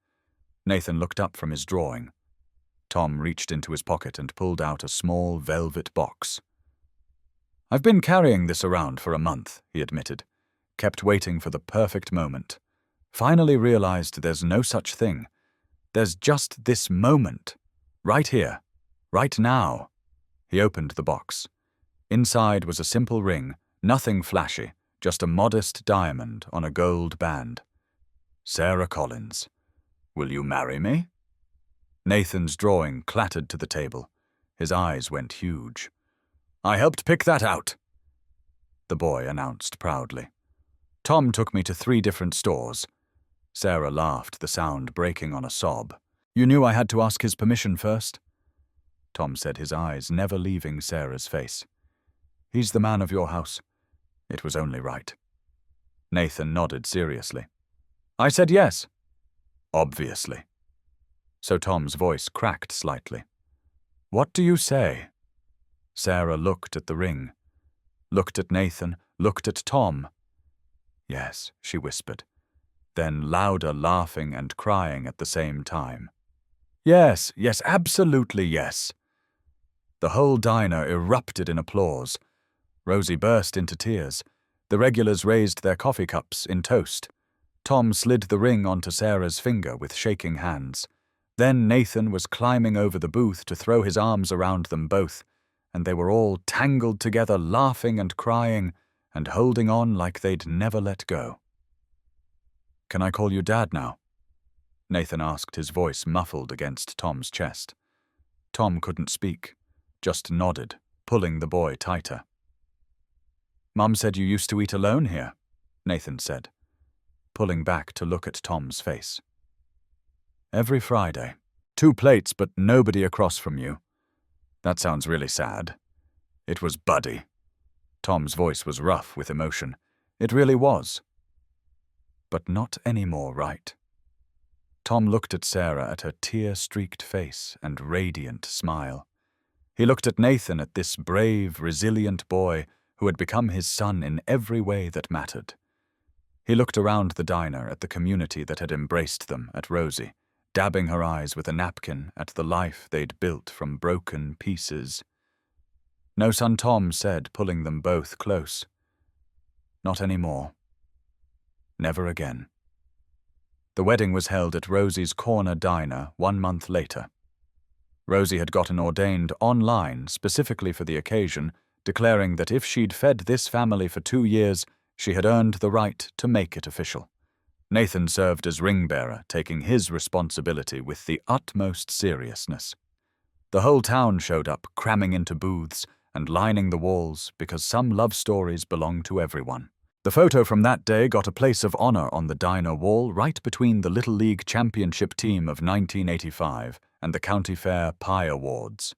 Nathan looked up from his drawing. Tom reached into his pocket and pulled out a small velvet box. "I've been carrying this around for a month," he admitted. Kept waiting for the perfect moment. Finally realized there's no such thing. There's just this moment. Right here. Right now. He opened the box. Inside was a simple ring, nothing flashy, just a modest diamond on a gold band. "Sarah Collins, will you marry me?" Nathan's drawing clattered to the table. His eyes went huge. "I helped pick that out," the boy announced proudly. "Tom took me to 3 different stores." Sarah laughed, the sound breaking on a sob. "You knew I had to ask his permission first?" Tom said, his eyes never leaving Sarah's face. "He's the man of your house. It was only right." Nathan nodded seriously. "I said yes." "Obviously." So Tom's voice cracked slightly. "What do you say?" Sarah looked at the ring, looked at Nathan, looked at Tom. "Yes," she whispered, then louder, laughing and crying at the same time. "Yes, yes, absolutely yes." The whole diner erupted in applause. Rosie burst into tears. The regulars raised their coffee cups in toast. Tom slid the ring onto Sarah's finger with shaking hands. Then Nathan was climbing over the booth to throw his arms around them both, and they were all tangled together, laughing and crying, and holding on like they'd never let go. "Can I call you Dad now?" Nathan asked, his voice muffled against Tom's chest. Tom couldn't speak, just nodded, pulling the boy tighter. "Mum said you used to eat alone here," Nathan said, pulling back to look at Tom's face. "Every Friday. 2 plates, but nobody across from you. That sounds really sad." "It was Buddy." Tom's voice was rough with emotion. "It really was. But not anymore, right?" Tom looked at Sarah, at her tear-streaked face and radiant smile. He looked at Nathan, at this brave, resilient boy who had become his son in every way that mattered. He looked around the diner at the community that had embraced them, at Rosie, dabbing her eyes with a napkin at the life they'd built from broken pieces. "No, son," Tom said, pulling them both close. "Not anymore. Never again." The wedding was held at Rosie's corner diner 1 month later. Rosie had gotten ordained online specifically for the occasion, declaring that if she'd fed this family for 2 years, she had earned the right to make it official. Nathan served as ring-bearer, taking his responsibility with the utmost seriousness. The whole town showed up, cramming into booths and lining the walls, because some love stories belong to everyone. The photo from that day got a place of honor on the diner wall, right between the Little League Championship team of 1985 and the County Fair Pie Awards.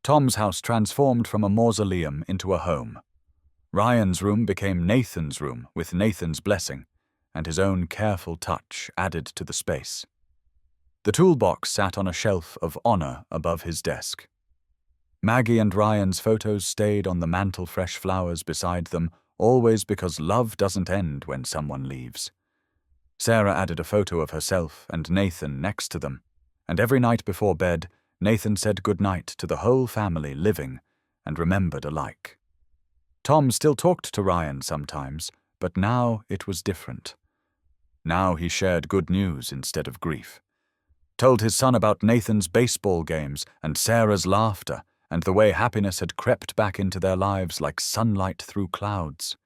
Tom's house transformed from a mausoleum into a home. Ryan's room became Nathan's room, with Nathan's blessing, and his own careful touch added to the space. The toolbox sat on a shelf of honor above his desk. Maggie and Ryan's photos stayed on the mantel, fresh flowers beside them, always because love doesn't end when someone leaves. Sarah added a photo of herself and Nathan next to them, and every night before bed, Nathan said goodnight to the whole family living and remembered alike. Tom still talked to Ryan sometimes, but now it was different. Now he shared good news instead of grief. Told his son about Nathan's baseball games and Sarah's laughter and the way happiness had crept back into their lives like sunlight through clouds.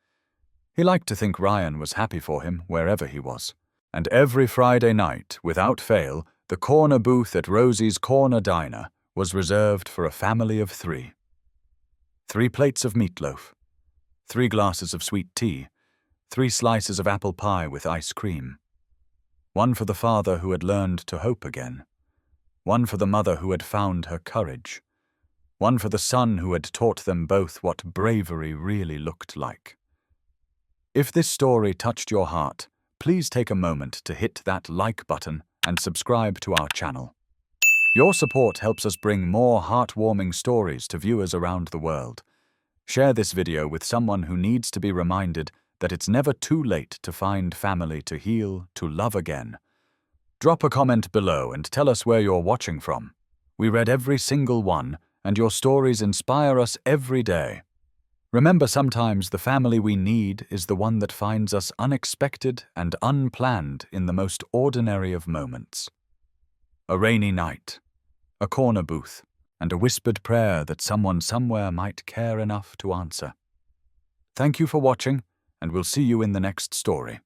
He liked to think Ryan was happy for him wherever he was. And every Friday night, without fail, the corner booth at Rosie's Corner Diner was reserved for a family of 3. 3 plates of meatloaf, 3 glasses of sweet tea, 3 slices of apple pie with ice cream. 1 for the father who had learned to hope again. 1 for the mother who had found her courage. 1 for the son who had taught them both what bravery really looked like. If this story touched your heart, please take a moment to hit that like button and subscribe to our channel. Your support helps us bring more heartwarming stories to viewers around the world. Share this video with someone who needs to be reminded that it's never too late to find family, to heal, to love again. Drop a comment below and tell us where you're watching from. We read every single one, and your stories inspire us every day. Remember, sometimes the family we need is the one that finds us unexpected and unplanned in the most ordinary of moments. A rainy night, a corner booth, and a whispered prayer that someone somewhere might care enough to answer. Thank you for watching, and we'll see you in the next story.